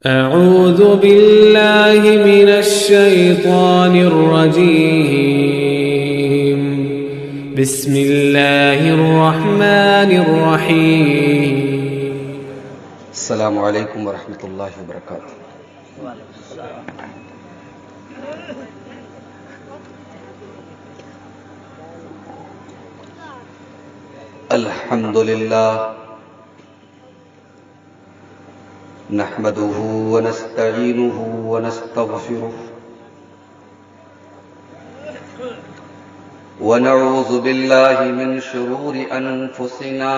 أعوذ بالله من الشيطان الرجيم بسم الله الرحمن الرحيم السلام علیکم ورحمۃ اللہ وبرکاتہ۔ الحمد للہ نحمده ونستعینه ونستغفره ونعوذ باللہ من شرور انفسنا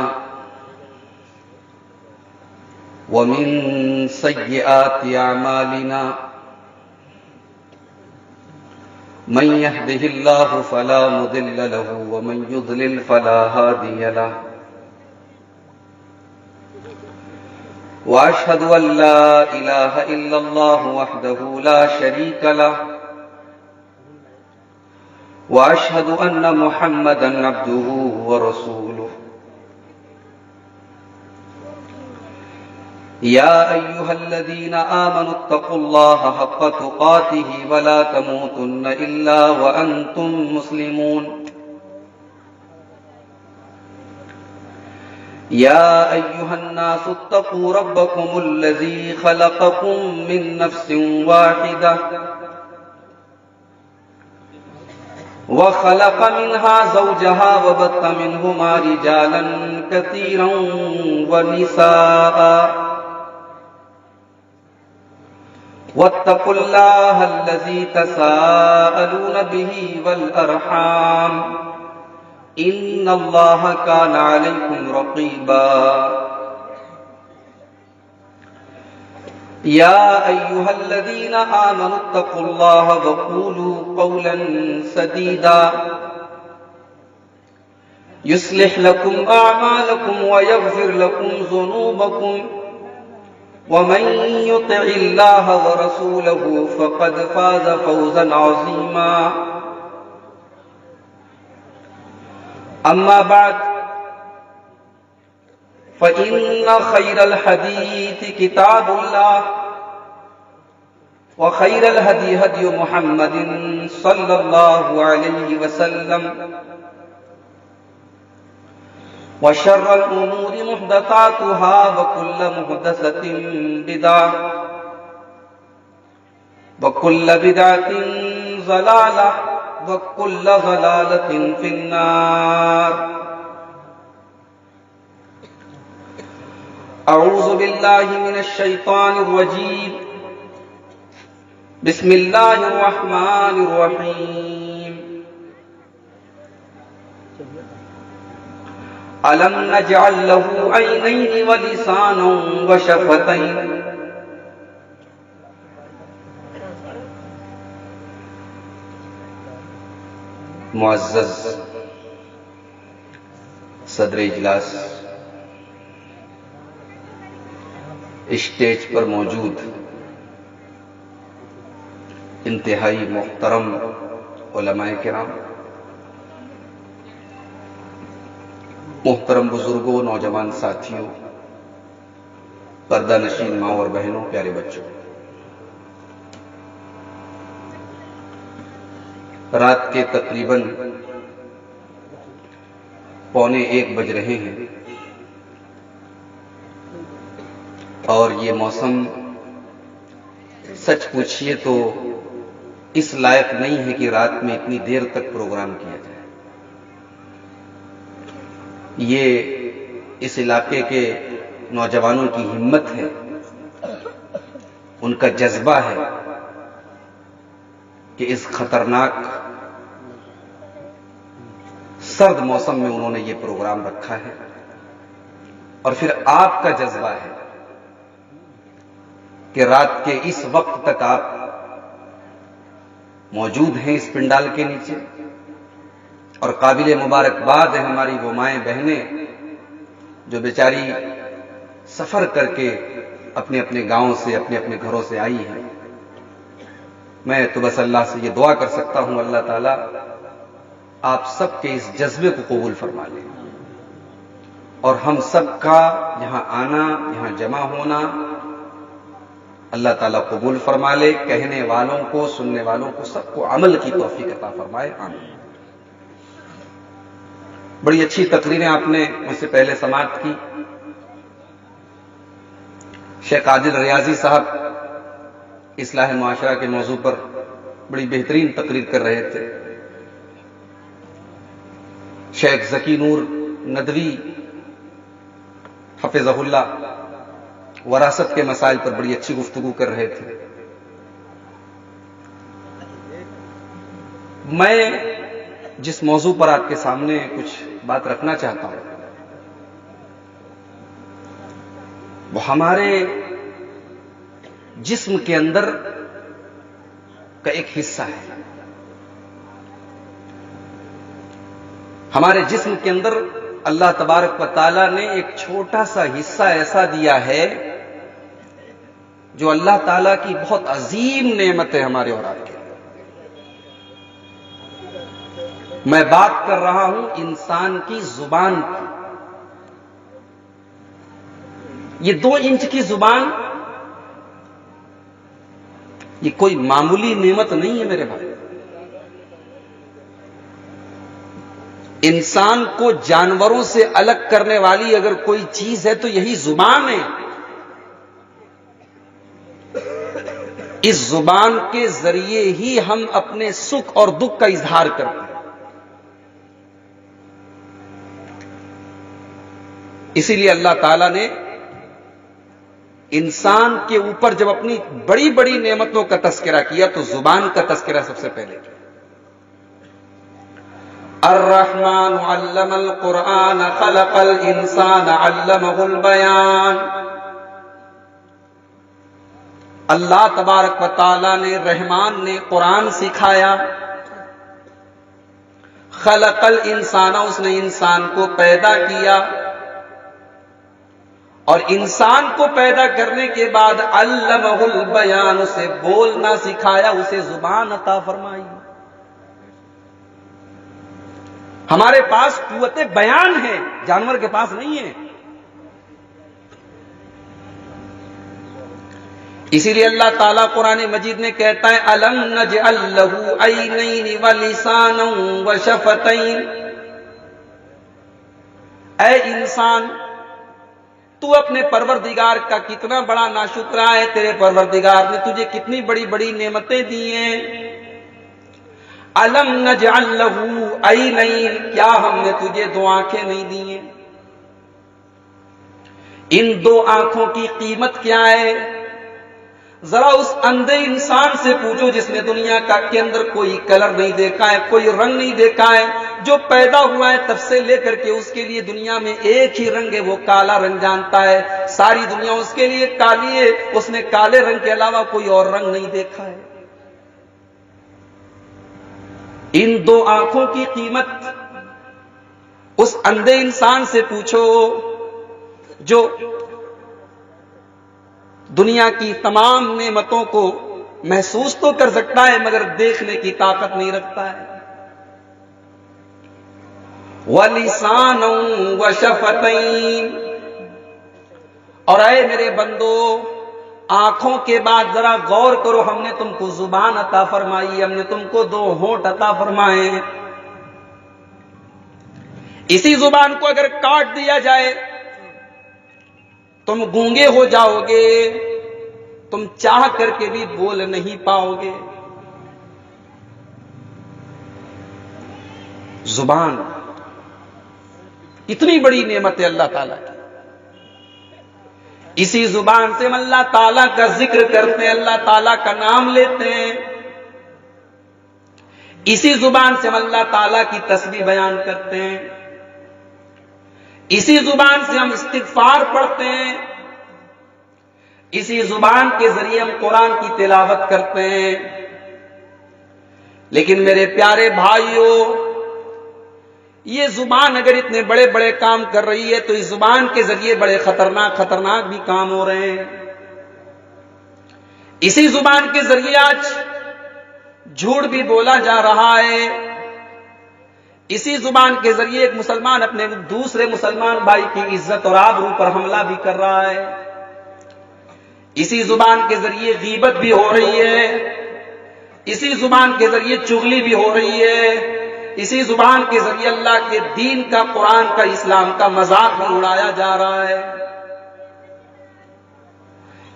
ومن سیئات اعمالنا من يهده الله فلا مضل له ومن يضلل فلا هادي له وأشهد أن لا إله إلا الله وحده لا شريك له وأشهد أن محمدا عبده ورسوله يا أيها الذين آمنوا اتقوا الله حق تقاته ولا تموتن إلا وأنتم مسلمون يا أيها الناس اتقوا ربكم الذي خلقكم من نفس واحدة وخلق منها زوجها وبث منهما رجالا كثيرا ونساء واتقوا الله الذي تساءلون به والأرحام إن الله كان عليكم رقيبا يا أيها الذين آمنوا اتقوا الله وقولوا قولا سديدا يصلح لكم أعمالكم ويغفر لكم ذنوبكم ومن يطع الله ورسوله فقد فاز فوزا عظيما أما بعد فإن خير الحديث كتاب الله وخير الهدي هدي محمد صلى الله عليه وسلم وشر الأمور محدثاتها وكل محدثة بدعة وكل بدعة ضلالة وكل ضلالة في النار۔ أعوذ بالله من الشيطان الرجيم بسم الله الرحمن الرحيم ألم نجعل له عينين ولسانا وشفتين معزز صدر اجلاس، اسٹیج پر موجود انتہائی محترم علماء کرام، محترم بزرگوں، نوجوان ساتھیوں، پردہ نشین ماں اور بہنوں، پیارے بچوں، رات کے تقریباً 1:15 بج رہے ہیں اور یہ موسم سچ پوچھئے تو اس لائق نہیں ہے کہ رات میں اتنی دیر تک پروگرام کیا جائے۔ یہ اس علاقے کے نوجوانوں کی ہمت ہے، ان کا جذبہ ہے کہ اس خطرناک سرد موسم میں انہوں نے یہ پروگرام رکھا ہے، اور پھر آپ کا جذبہ ہے کہ رات کے اس وقت تک آپ موجود ہیں اس پنڈال کے نیچے، اور قابل مبارکباد ہے ہماری وہ مائیں بہنیں جو بیچاری سفر کر کے اپنے اپنے گاؤں سے، اپنے اپنے گھروں سے آئی ہیں۔ میں تو بس اللہ سے یہ دعا کر سکتا ہوں، اللہ تعالیٰ آپ سب کے اس جذبے کو قبول فرما لیں، اور ہم سب کا یہاں آنا، یہاں جمع ہونا اللہ تعالیٰ قبول فرما لے، کہنے والوں کو، سننے والوں کو، سب کو عمل کی توفیق عطا فرمائے، آمین۔ بڑی اچھی تقریریں آپ نے مجھ سے پہلے سماعت کی۔ شیخ عادل ریاضی صاحب اصلاح معاشرہ کے موضوع پر بڑی بہترین تقریر کر رہے تھے۔ شیخ ذکی نور ندوی حفظہ اللہ وراثت کے مسائل پر بڑی اچھی گفتگو کر رہے تھے۔ میں جس موضوع پر آپ کے سامنے کچھ بات رکھنا چاہتا ہوں وہ ہمارے جسم کے اندر کا ایک حصہ ہے۔ ہمارے جسم کے اندر اللہ تبارک و تعالی نے ایک چھوٹا سا حصہ ایسا دیا ہے جو اللہ تعالی کی بہت عظیم نعمت ہے ہمارے اور آپ کے۔ میں بات کر رہا ہوں انسان کی زبان کی۔ یہ 2 انچ کی زبان یہ کوئی معمولی نعمت نہیں ہے میرے بھائی۔ انسان کو جانوروں سے الگ کرنے والی اگر کوئی چیز ہے تو یہی زبان ہے۔ اس زبان کے ذریعے ہی ہم اپنے سکھ اور دکھ کا اظہار کرتے ہیں۔ اسی لیے اللہ تعالیٰ نے انسان کے اوپر جب اپنی بڑی بڑی نعمتوں کا تذکرہ کیا تو زبان کا تذکرہ سب سے پہلے کیا۔ الرحمن علم القرآن خلق الانسان علمہ البیان۔ اللہ تبارک و تعالی نے، رحمان نے قرآن سکھایا۔ خلق الانسان، اس نے انسان کو پیدا کیا، اور انسان کو پیدا کرنے کے بعد علمہ البیان، اسے بولنا سکھایا، اسے زبان عطا فرمائی۔ ہمارے پاس قوت بیان ہے، جانور کے پاس نہیں ہے۔ اسی لیے اللہ تعالیٰ قرآن مجید میں کہتا ہے الم نجعل لہ عینین ولسانا وشفتین۔ اے انسان، تو اپنے پروردگار کا کتنا بڑا ناشکرا ہے۔ تیرے پروردگار نے تجھے کتنی بڑی بڑی نعمتیں دی ہیں۔ الم نجعل لہ عینین، کیا ہم نے تجھے 2 آنکھیں نہیں دی ہیں؟ ان 2 آنکھوں کی قیمت کیا ہے؟ ذرا اس اندھے انسان سے پوچھو جس نے دنیا کے اندر کوئی کلر نہیں دیکھا ہے، کوئی رنگ نہیں دیکھا ہے، جو پیدا ہوا ہے تب سے لے کر کے اس کے لیے دنیا میں ایک ہی رنگ ہے، وہ کالا رنگ جانتا ہے۔ ساری دنیا اس کے لیے کالی ہے، اس نے کالے رنگ کے علاوہ کوئی اور رنگ نہیں دیکھا ہے۔ ان 2 آنکھوں کی قیمت اس اندھے انسان سے پوچھو جو دنیا کی تمام نعمتوں کو محسوس تو کر سکتا ہے مگر دیکھنے کی طاقت نہیں رکھتا ہے۔ وَلِسَانًا وَشَفَتَيْن، اور اے میرے بندو، آنکھوں کے بعد ذرا غور کرو، ہم نے تم کو زبان عطا فرمائی، ہم نے تم کو 2 ہونٹ عطا فرمائے۔ اسی زبان کو اگر کاٹ دیا جائے تم گونگے ہو جاؤ گے، تم چاہ کر کے بھی بول نہیں پاؤ گے۔ زبان اتنی بڑی نعمت ہے اللہ تعالیٰ کی۔ اسی زبان سے ہم اللہ تعالیٰ کا ذکر کرتے ہیں، اللہ تعالیٰ کا نام لیتے ہیں۔ اسی زبان سے ہم اللہ تعالیٰ کی تسبیح بیان کرتے ہیں۔ اسی زبان سے ہم استغفار پڑھتے ہیں۔ اسی زبان کے ذریعے ہم قرآن کی تلاوت کرتے ہیں۔ لیکن میرے پیارے بھائیوں، یہ زبان اگر اتنے بڑے بڑے کام کر رہی ہے تو اس زبان کے ذریعے بڑے خطرناک بھی کام ہو رہے ہیں۔ اسی زبان کے ذریعے آج جھوٹ بھی بولا جا رہا ہے۔ اسی زبان کے ذریعے ایک مسلمان اپنے دوسرے مسلمان بھائی کی عزت اور آبرو پر حملہ بھی کر رہا ہے۔ اسی زبان کے ذریعے غیبت بھی ہو رہی ہے، اسی زبان کے ذریعے چغلی بھی ہو رہی ہے، اسی زبان کے ذریعے اللہ کے دین کا، قرآن کا، اسلام کا مذاق بھی اڑایا جا رہا ہے۔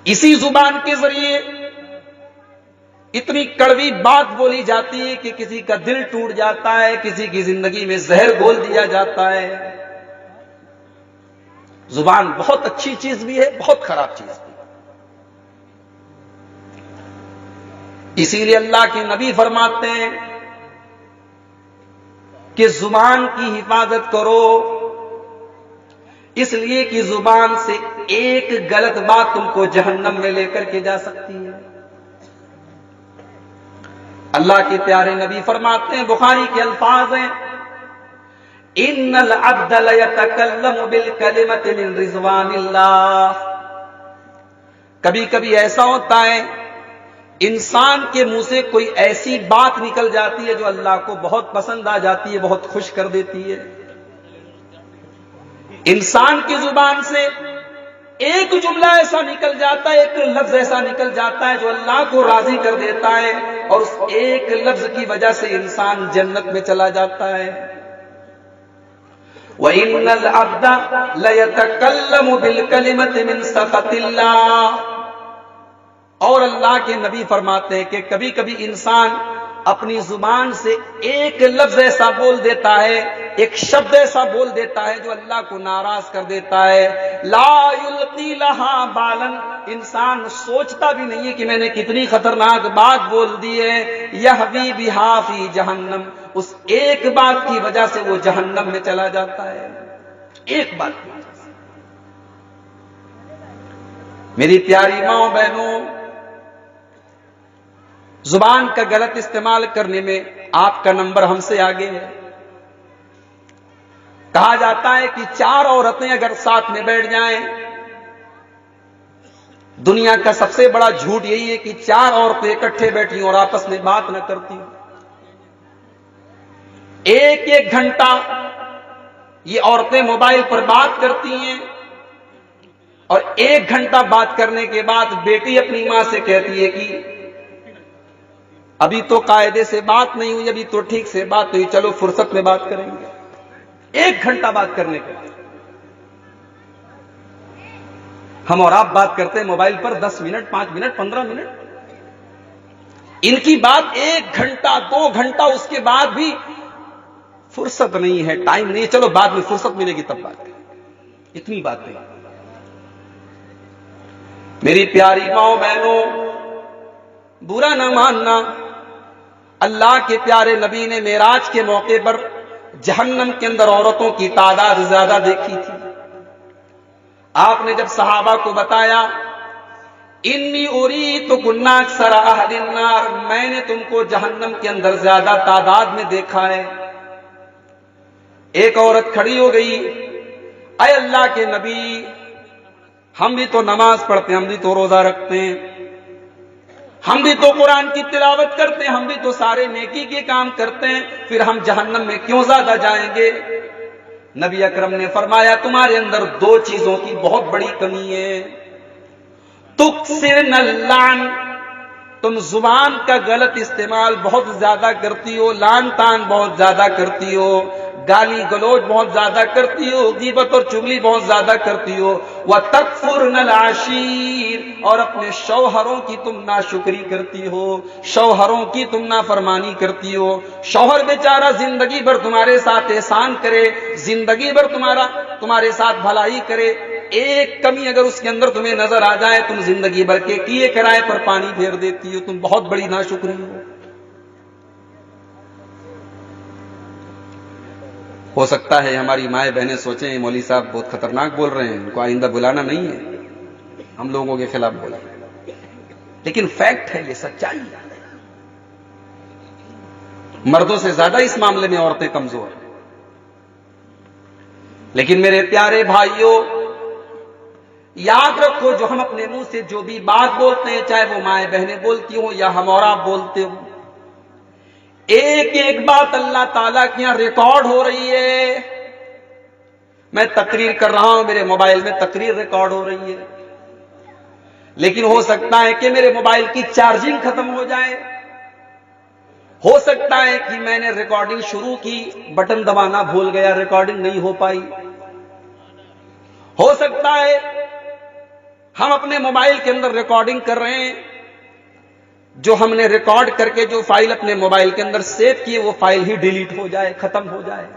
اسی زبان کے ذریعے اتنی کڑوی بات بولی جاتی ہے کہ کسی کا دل ٹوٹ جاتا ہے، کسی کی زندگی میں زہر گھول دیا جاتا ہے۔ زبان بہت اچھی چیز بھی ہے، بہت خراب چیز بھی ہے۔ اسی لیے اللہ کے نبی فرماتے ہیں کہ زبان کی حفاظت کرو، اس لیے کہ زبان سے ایک غلط بات تم کو جہنم میں لے کر کے جا سکتی ہے۔ اللہ کے پیارے نبی فرماتے ہیں، بخاری کے الفاظ ہیں، ان العبد لیتکلم بالکلمۃ من رضوان اللہ۔ کبھی کبھی ایسا ہوتا ہے انسان کے منہ سے کوئی ایسی بات نکل جاتی ہے جو اللہ کو بہت پسند آ جاتی ہے، بہت خوش کر دیتی ہے۔ انسان کی زبان سے ایک جملہ ایسا نکل جاتا ہے، ایک لفظ ایسا نکل جاتا ہے جو اللہ کو راضی کر دیتا ہے، اور اس ایک لفظ کی وجہ سے انسان جنت میں چلا جاتا ہے۔ وَإِنَّ الْعَبْدَ لَيَتَكَلَّمُ بِالْكَلِمَةِ مِنْ سَخَطِ اللَّهِ۔ اور اللہ کے نبی فرماتے ہیں کہ کبھی کبھی انسان اپنی زبان سے ایک لفظ ایسا بول دیتا ہے، ایک شبد ایسا بول دیتا ہے جو اللہ کو ناراض کر دیتا ہے۔ لا یلقی لہا بالاً، انسان سوچتا بھی نہیں ہے کہ میں نے کتنی خطرناک بات بول دی ہے۔ یہوی بہا فی جہنم، اس ایک بات کی وجہ سے وہ جہنم میں چلا جاتا ہے، ایک بات کی وجہ سے۔ میری پیاری ماں بہنوں، زبان کا غلط استعمال کرنے میں آپ کا نمبر ہم سے آگے ہے۔ کہا جاتا ہے کہ 4 عورتیں اگر ساتھ میں بیٹھ جائیں، دنیا کا سب سے بڑا جھوٹ یہی ہے کہ 4 عورتیں اکٹھے بیٹھی اور آپس میں بات نہ کرتی۔ ایک گھنٹہ یہ عورتیں موبائل پر بات کرتی ہیں، اور 1 گھنٹہ بات کرنے کے بعد بیٹی اپنی ماں سے کہتی ہے کہ ابھی تو قاعدے سے بات نہیں ہوئی، ابھی تو ٹھیک سے بات نہیں، چلو فرصت میں بات کریں گے۔ 1 گھنٹہ بات کرنے کے بعد ہم اور آپ بات کرتے ہیں موبائل پر 10 منٹ، 5 منٹ، 15 منٹ، ان کی بات 1 گھنٹہ 2 گھنٹہ، اس کے بعد بھی فرصت نہیں ہے، ٹائم نہیں ہے، چلو بعد میں فرصت ملے گی تب بات کریں گے۔ اتنی بات نہیں۔ میری پیاری ماں بہنوں، برا نہ ماننا، اللہ کے پیارے نبی نے معراج کے موقع پر جہنم کے اندر عورتوں کی تعداد زیادہ دیکھی تھی۔ آپ نے جب صحابہ کو بتایا، انی اریتکن اکثر اہل النار، میں نے تم کو جہنم کے اندر زیادہ تعداد میں دیکھا ہے۔ ایک عورت کھڑی ہو گئی، اے اللہ کے نبی، ہم بھی تو نماز پڑھتے ہیں، ہم بھی تو روزہ رکھتے ہیں، ہم بھی تو قرآن کی تلاوت کرتے ہیں، ہم بھی تو سارے نیکی کے کام کرتے ہیں، پھر ہم جہنم میں کیوں زیادہ جائیں گے؟ نبی اکرم نے فرمایا، تمہارے اندر 2 چیزوں کی بہت بڑی کمی ہے۔ تکثرن اللعن، تم زبان کا غلط استعمال بہت زیادہ کرتی ہو، لعن تان بہت زیادہ کرتی ہو، گالی گلوچ بہت زیادہ کرتی ہو، غیبت اور چغلی بہت زیادہ کرتی ہو، وَتَكْفُرْنَ الْعَشِيرَ، اور اپنے شوہروں کی تم ناشکری کرتی ہو، شوہروں کی تم نافرمانی کرتی ہو۔ شوہر بیچارہ زندگی بھر تمہارے ساتھ احسان کرے، زندگی بھر تمہارے ساتھ بھلائی کرے، ایک کمی اگر اس کے اندر تمہیں نظر آ جائے، تم زندگی بھر کے کیے کرائے پر پانی پھیر دیتی ہو، تم بہت بڑی ناشکری ہو سکتا ہے ہماری مائیں بہنیں سوچیں مولوی صاحب بہت خطرناک بول رہے ہیں، ان کو آئندہ بلانا نہیں ہے، ہم لوگوں کے خلاف بولیں، لیکن فیکٹ ہے، یہ سچائی ہے۔ مردوں سے زیادہ اس معاملے میں عورتیں کمزور ہیں۔ لیکن میرے پیارے بھائیوں، یاد رکھو، جو ہم اپنے منہ سے جو بھی بات بولتے ہیں، چاہے وہ مائیں بہنیں بولتی ہوں یا ہم اور آپ بولتے ہوں، ایک ایک بات اللہ تعالیٰ کے یہاں ریکارڈ ہو رہی ہے۔ میں تقریر کر رہا ہوں، میرے موبائل میں تقریر ریکارڈ ہو رہی ہے۔ لیکن ہو سکتا ہے کہ میرے موبائل کی چارجنگ ختم ہو جائے، ہو سکتا ہے کہ میں نے ریکارڈنگ شروع کی، بٹن دبانا بھول گیا، ریکارڈنگ نہیں ہو پائی، ہو سکتا ہے ہم اپنے موبائل کے اندر ریکارڈنگ کر رہے ہیں، جو ہم نے ریکارڈ کر کے جو فائل اپنے موبائل کے اندر سیو کی وہ فائل ہی ڈیلیٹ ہو جائے، ختم ہو جائے۔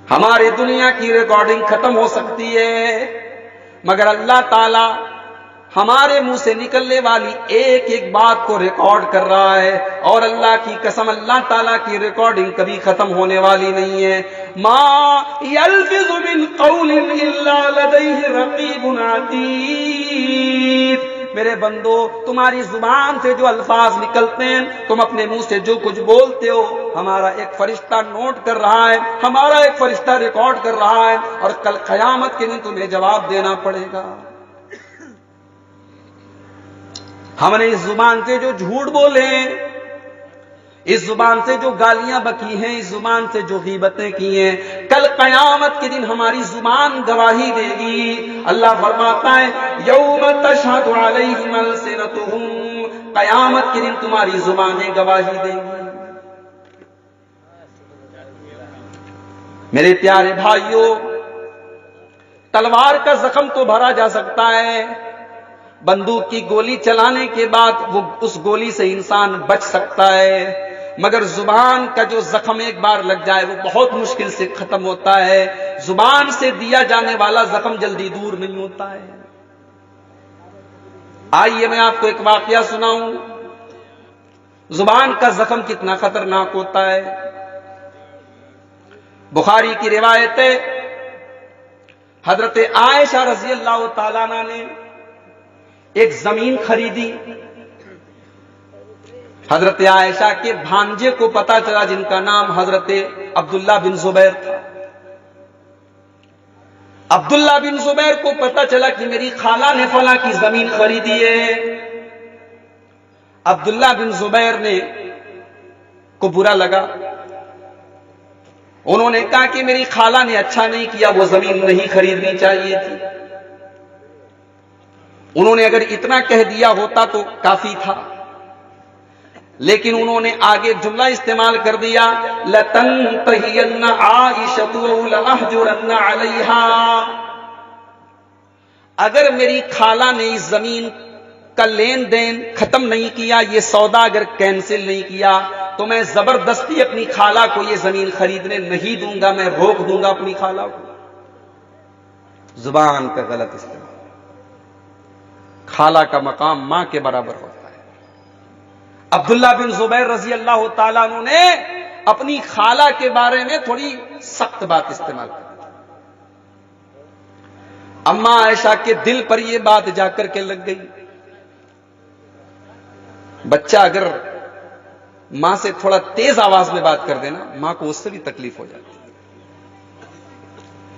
ہماری دنیا کی ریکارڈنگ ختم ہو سکتی ہے، مگر اللہ تعالی ہمارے منہ سے نکلنے والی ایک ایک بات کو ریکارڈ کر رہا ہے، اور اللہ کی قسم اللہ تعالیٰ کی ریکارڈنگ کبھی ختم ہونے والی نہیں ہے۔ ما یلفظ من قول الا لدیہ رقیب عتید۔ میرے بندو، تمہاری زبان سے جو الفاظ نکلتے ہیں، تم اپنے منہ سے جو کچھ بولتے ہو، ہمارا ایک فرشتہ نوٹ کر رہا ہے، ہمارا ایک فرشتہ ریکارڈ کر رہا ہے، اور کل قیامت کے دن تمہیں جواب دینا پڑے گا۔ ہم نے اس زبان سے جو جھوٹ بولے ہیں، اس زبان سے جو گالیاں بکی ہیں، اس زبان سے جو غیبتیں کی ہیں، کل قیامت کے دن ہماری زبان گواہی دے گی۔ اللہ فرماتا ہے یوم تشہد علیہم السنتہم، قیامت کے دن تمہاری زبانیں گواہی دیں گی۔ میرے پیارے بھائیوں، تلوار کا زخم تو بھرا جا سکتا ہے، بندوق کی گولی چلانے کے بعد وہ اس گولی سے انسان بچ سکتا ہے، مگر زبان کا جو زخم ایک بار لگ جائے وہ بہت مشکل سے ختم ہوتا ہے۔ زبان سے دیا جانے والا زخم جلدی دور نہیں ہوتا ہے۔ آئیے میں آپ کو ایک واقعہ سناؤں، زبان کا زخم کتنا خطرناک ہوتا ہے۔ بخاری کی روایت ہے، حضرت عائشہ رضی اللہ تعالیٰ عنہ نے ایک زمین خریدی۔ حضرت عائشہ کے بھانجے کو پتا چلا، جن کا نام حضرت عبداللہ بن زبیر تھا۔ عبداللہ بن زبیر کو پتا چلا کہ میری خالہ نے فلاں کی زمین خریدی ہے۔ عبداللہ بن زبیر نے کو برا لگا، انہوں نے کہا کہ میری خالہ نے اچھا نہیں کیا، وہ زمین نہیں خریدنی چاہیے تھی۔ انہوں نے اگر اتنا کہہ دیا ہوتا تو کافی تھا، لیکن انہوں نے آگے جملہ استعمال کر دیا، لَتَنْتَهِيَنَّ عَائِشَةُ لَأَحْجُرَنَّ عَلَيْهَا۔ اگر میری خالہ نے اس زمین کا لین دین ختم نہیں کیا، یہ سودا اگر کینسل نہیں کیا، تو میں زبردستی اپنی خالہ کو یہ زمین خریدنے نہیں دوں گا، میں روک دوں گا اپنی خالہ کو۔ زبان کا غلط استعمال، خالہ کا مقام ماں کے برابر ہوتا ہے۔ عبداللہ بن زبیر رضی اللہ تعالیٰ عنہ نے اپنی خالہ کے بارے میں تھوڑی سخت بات استعمال کی۔ اماں عائشہ کے دل پر یہ بات جا کر کے لگ گئی۔ بچہ اگر ماں سے تھوڑا تیز آواز میں بات کر دینا، ماں کو اس سے بھی تکلیف ہو جاتی ہے۔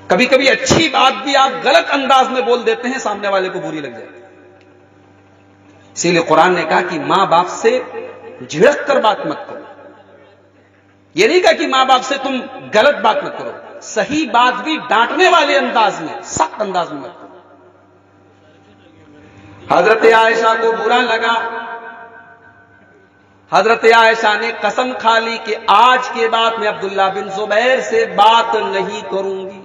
کبھی کبھی اچھی بات بھی آپ غلط انداز میں بول دیتے ہیں، سامنے والے کو بری لگ جاتی ہے۔ اسی لیے قرآن نے کہا کہ ماں باپ سے جھڑک کر بات مت کرو۔ یہ نہیں کہا کہ ماں باپ سے تم غلط بات مت کرو، صحیح بات بھی ڈانٹنے والے انداز میں، سخت انداز میں مت کرو۔ حضرت عائشہ کو برا لگا، حضرت عائشہ نے قسم کھا لی کہ آج کے بعد میں عبداللہ بن زبیر سے بات نہیں کروں گی۔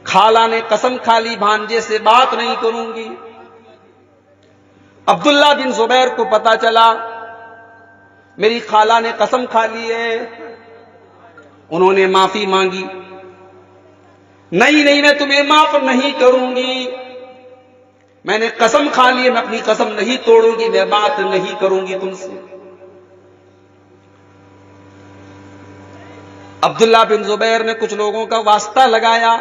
خالہ نے قسم کھا لی بھانجے سے بات نہیں کروں گی۔ عبداللہ بن زبیر کو پتا چلا میری خالہ نے قسم کھا لی ہے، انہوں نے معافی مانگی، نہیں میں تمہیں معاف نہیں کروں گی، میں نے قسم کھا لی ہے، میں اپنی قسم نہیں توڑوں گی، میں بات نہیں کروں گی تم سے۔ عبداللہ بن زبیر نے کچھ لوگوں کا واسطہ لگایا،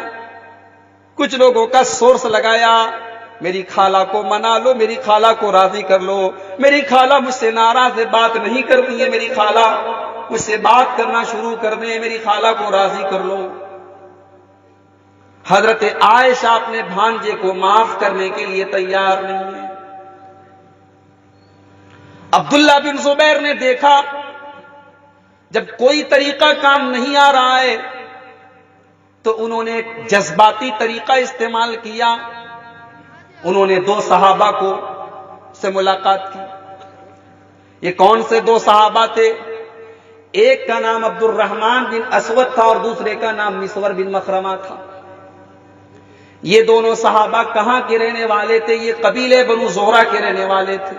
کچھ لوگوں کا سورس لگایا، میری خالہ کو منا لو، میری خالہ کو راضی کر لو، میری خالہ مجھ سے ناراض ہے، بات نہیں کرتی ہے، میری خالہ مجھ سے بات کرنا شروع کر دیں، میری خالہ کو راضی کر لو۔ حضرت عائشہ اپنے بھانجے کو معاف کرنے کے لیے تیار نہیں ہے۔ عبداللہ بن زبیر نے دیکھا جب کوئی طریقہ کام نہیں آ رہا ہے تو انہوں نے ایک جذباتی طریقہ استعمال کیا، انہوں نے 2 صحابہ سے ملاقات کی. یہ کون سے 2 صحابہ تھے؟ ایک کا نام عبد الرحمن بن اسود تھا اور دوسرے کا نام مسور بن مخرمہ تھا. یہ دونوں صحابہ کہاں کے رہنے والے تھے؟ یہ قبیلے بنو زہرہ کے رہنے والے تھے.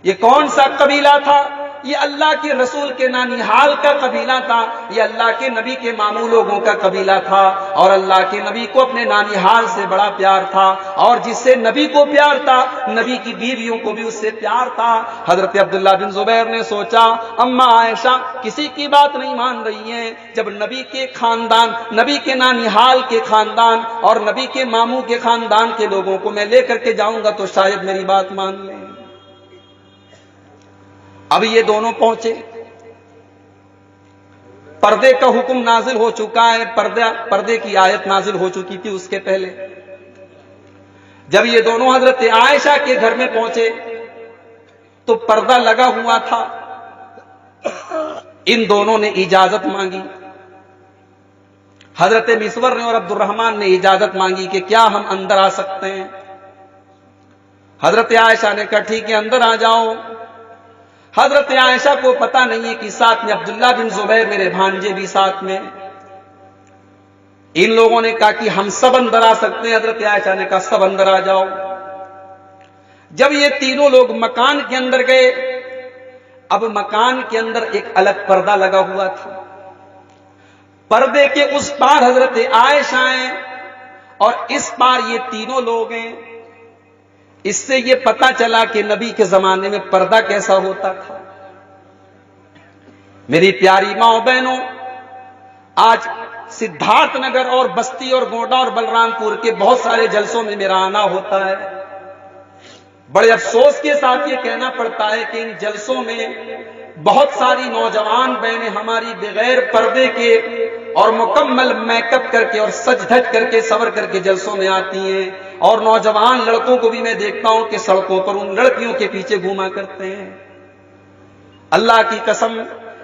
یہ کون سا قبیلہ تھا؟ یہ اللہ کے رسول کے نانیحال کا قبیلہ تھا. یہ اللہ کے نبی کے ماموں لوگوں کا قبیلہ تھا اور اللہ کے نبی کو اپنے نانیحال سے بڑا پیار تھا اور جس سے نبی کو پیار تھا نبی کی بیویوں کو بھی اس سے پیار تھا. حضرت عبداللہ بن زبیر نے سوچا اماں عائشہ کسی کی بات نہیں مان رہی ہیں، جب نبی کے خاندان، نبی کے نانیحال کے خاندان اور نبی کے ماموں کے خاندان کے لوگوں کو میں لے کر کے جاؤں گا تو شاید میری بات مان لیں. اب یہ دونوں پہنچے، پردے کا حکم نازل ہو چکا ہے، پردے کی آیت نازل ہو چکی تھی اس کے پہلے. جب یہ دونوں حضرت عائشہ کے گھر میں پہنچے تو پردہ لگا ہوا تھا. ان دونوں نے اجازت مانگی. حضرت مسور نے اور عبد الرحمن نے اجازت مانگی کہ کیا ہم اندر آ سکتے ہیں؟ حضرت عائشہ نے کہا ٹھیک ہے اندر آ جاؤ. حضرت عائشہ کو پتہ نہیں ہے کہ ساتھ میں عبداللہ بن زبیر میرے بھانجے بھی ساتھ میں. ان لوگوں نے کہا کہ ہم سب اندر آ سکتے ہیں. حضرت عائشہ نے کہا سب اندر آ جاؤ. جب یہ تینوں لوگ مکان کے اندر گئے، اب مکان کے اندر ایک الگ پردہ لگا ہوا تھا. پردے کے اس پار حضرت عائشہ ہیں اور اس پار یہ تینوں لوگ ہیں. اس سے یہ پتا چلا کہ نبی کے زمانے میں پردہ کیسا ہوتا تھا. میری پیاری ماں بہنوں، آج سدھارتھ نگر اور بستی اور گونڈا اور بلرام پور کے بہت سارے جلسوں میں میرا آنا ہوتا ہے. بڑے افسوس کے ساتھ یہ کہنا پڑتا ہے کہ ان جلسوں میں بہت ساری نوجوان بہنیں ہماری بغیر پردے کے اور مکمل میک اپ کر کے اور سج دھج کر کے سور کر کے جلسوں میں آتی ہیں. اور نوجوان لڑکوں کو بھی میں دیکھتا ہوں کہ سڑکوں پر ان لڑکیوں کے پیچھے گھوما کرتے ہیں. اللہ کی قسم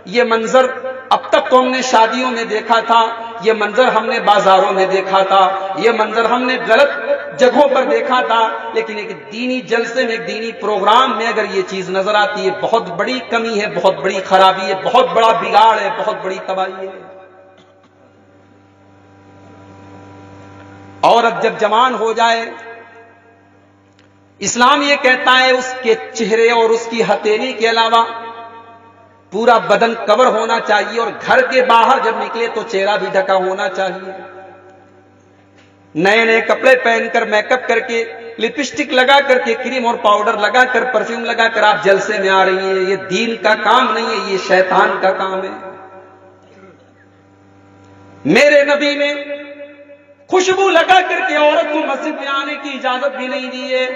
یہ منظر اب تک تو ہم نے شادیوں میں دیکھا تھا، یہ منظر ہم نے بازاروں میں دیکھا تھا، یہ منظر ہم نے غلط جگہوں پر دیکھا تھا، لیکن ایک دینی جلسے میں، ایک دینی پروگرام میں اگر یہ چیز نظر آتی ہے بہت بڑی کمی ہے، بہت بڑی خرابی ہے، بہت بڑا بگاڑ ہے، بہت بڑی تباہی ہے. عورت جب جوان ہو جائے، اسلام یہ کہتا ہے اس کے چہرے اور اس کی ہتھیلی کے علاوہ پورا بدن کور ہونا چاہیے اور گھر کے باہر جب نکلے تو چہرہ بھی ڈھکا ہونا چاہیے. نئے نئے کپڑے پہن کر، میک اپ کر کے، لپسٹک لگا کر کے، کریم اور پاؤڈر لگا کر، پرفیوم لگا کر آپ جلسے میں آ رہی ہیں، یہ دین کا کام نہیں ہے، یہ شیطان کا کام ہے. میرے نبی نے خوشبو لگا کر کے عورت کو مسجد میں آنے کی اجازت بھی نہیں دی ہے.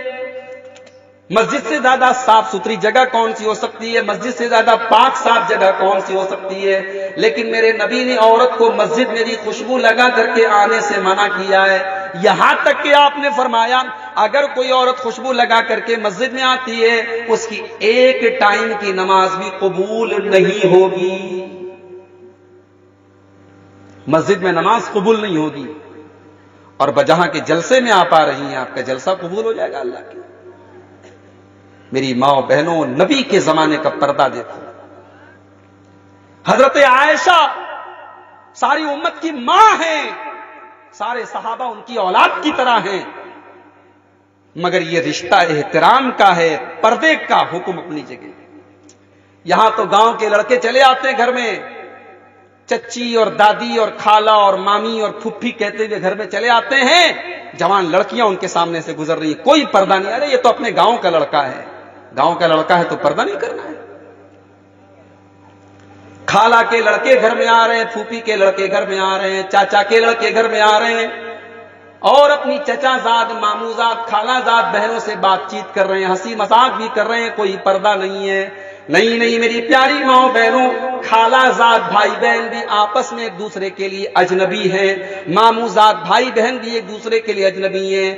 مسجد سے زیادہ صاف ستھری جگہ کون سی ہو سکتی ہے؟ مسجد سے زیادہ پاک صاف جگہ کون سی ہو سکتی ہے؟ لیکن میرے نبی نے عورت کو مسجد میں بھی خوشبو لگا کر کے آنے سے منع کیا ہے. یہاں تک کہ آپ نے فرمایا اگر کوئی عورت خوشبو لگا کر کے مسجد میں آتی ہے اس کی ایک ٹائم کی نماز بھی قبول نہیں ہوگی. مسجد میں نماز قبول نہیں ہوگی اور بجہاں کے جلسے میں آپ آ رہی ہیں، آپ کا جلسہ قبول ہو جائے گا اللہ کے. میری ماں بہنوں، نبی کے زمانے کا پردہ دیکھو. حضرت عائشہ ساری امت کی ماں ہیں، سارے صحابہ ان کی اولاد کی طرح ہیں، مگر یہ رشتہ احترام کا ہے، پردے کا حکم اپنی جگہ. یہاں تو گاؤں کے لڑکے چلے آتے ہیں گھر میں، چچی اور دادی اور خالہ اور مامی اور پھپھی کہتے ہوئے گھر میں چلے آتے ہیں، جوان لڑکیاں ان کے سامنے سے گزر رہی ہیں، کوئی پردہ نہیں. ارے یہ تو اپنے گاؤں کا لڑکا ہے، گاؤں کا لڑکا ہے تو پردہ نہیں کرنا ہے. خالہ کے لڑکے گھر میں آ رہے ہیں، پھوپھی کے لڑکے گھر میں آ رہے ہیں، چاچا کے لڑکے گھر میں آ رہے ہیں اور اپنی چچا زاد، مامو زاد، خالہ زاد بہنوں سے بات چیت کر رہے ہیں، ہنسی مذاق بھی کر رہے ہیں، کوئی پردہ نہیں ہے. نہیں میری پیاری ماں بہنوں، خالہ زاد بھائی بہن بھی آپس میں ایک دوسرے کے لیے اجنبی ہیں، مامو زاد بھائی بہن بھی ایک دوسرے کے لیے اجنبی ہیں،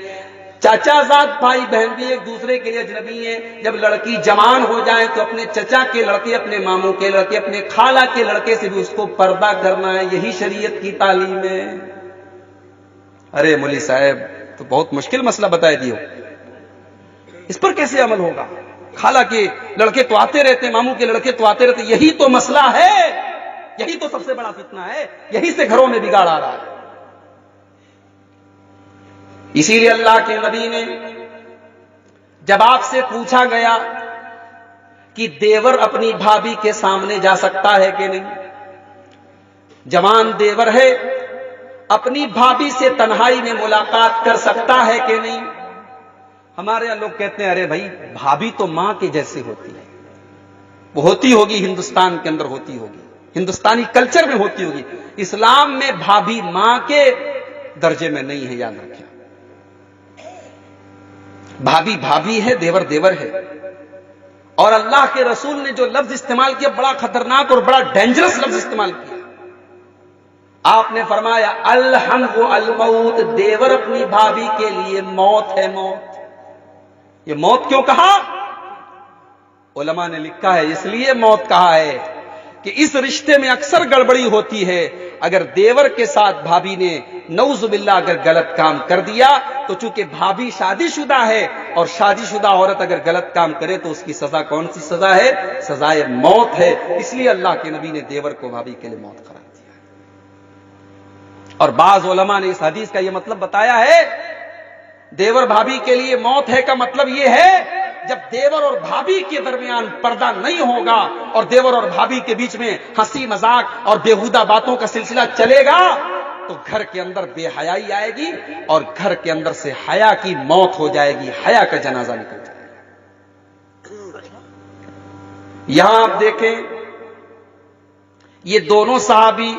چاچا زاد بھائی بہن بھی ایک دوسرے کے لیے اجنبی ہیں. جب لڑکی جوان ہو جائے تو اپنے چچا کے لڑکے، اپنے ماموں کے لڑکے، اپنے خالہ کے لڑکے سے بھی اس کو پردہ کرنا ہے. یہی شریعت کی تعلیم ہے. ارے مولوی صاحب تو بہت مشکل مسئلہ بتایا دیو، اس پر کیسے عمل ہوگا؟ خالہ کے لڑکے تو آتے رہتے، ماموں کے لڑکے تو آتے رہتے، یہی تو مسئلہ ہے، یہی تو سب سے بڑا فتنہ ہے، یہی سے گھروں میں بگاڑ آ رہا ہے۔ اسی لیے اللہ کے نبی نے جب آپ سے پوچھا گیا کہ دیور اپنی بھابھی کے سامنے جا سکتا ہے کہ نہیں، جوان دیور ہے اپنی بھابھی سے تنہائی میں ملاقات کر سکتا ہے کہ نہیں؟ ہمارے یہاں لوگ کہتے ہیں ارے بھائی بھابھی تو ماں کے جیسے ہوتی ہے، وہ ہوتی ہوگی، ہندوستان کے اندر ہوتی ہوگی، ہندوستانی کلچر میں ہوتی ہوگی، اسلام میں بھابھی ماں کے درجے میں نہیں ہے، یاد رکھیں۔ بھابھی بھابھی ہے، دیور دیور ہے۔ اور اللہ کے رسول نے جو لفظ استعمال کیا بڑا خطرناک اور بڑا ڈینجرس لفظ استعمال کیا۔ آپ نے فرمایا الحنف الموت، دیور اپنی بھابھی کے لیے موت ہے، موت۔ یہ موت کیوں کہا؟ علماء نے لکھا ہے اس لیے موت کہا ہے کہ اس رشتے میں اکثر گڑبڑی ہوتی ہے۔ اگر دیور کے ساتھ بھابھی نے نعوذ باللہ اگر غلط کام کر دیا تو چونکہ بھابھی شادی شدہ ہے، اور شادی شدہ عورت اگر غلط کام کرے تو اس کی سزا کون سی سزا ہے؟ سزائے موت ہے۔ اس لیے اللہ کے نبی نے دیور کو بھابھی کے لیے موت قرار دیا۔ اور بعض علماء نے اس حدیث کا یہ مطلب بتایا ہے، دیور بھابھی کے لیے موت ہے کا مطلب یہ ہے جب دیور اور بھابھی کے درمیان پردہ نہیں ہوگا اور دیور اور بھابھی کے بیچ میں ہنسی مذاق اور بیہودہ باتوں کا سلسلہ چلے گا تو گھر کے اندر بے حیائی آئے گی اور گھر کے اندر سے حیا کی موت ہو جائے گی، حیا کا جنازہ نکل جائے گا۔ یہاں آپ دیکھیں یہ دونوں صحابی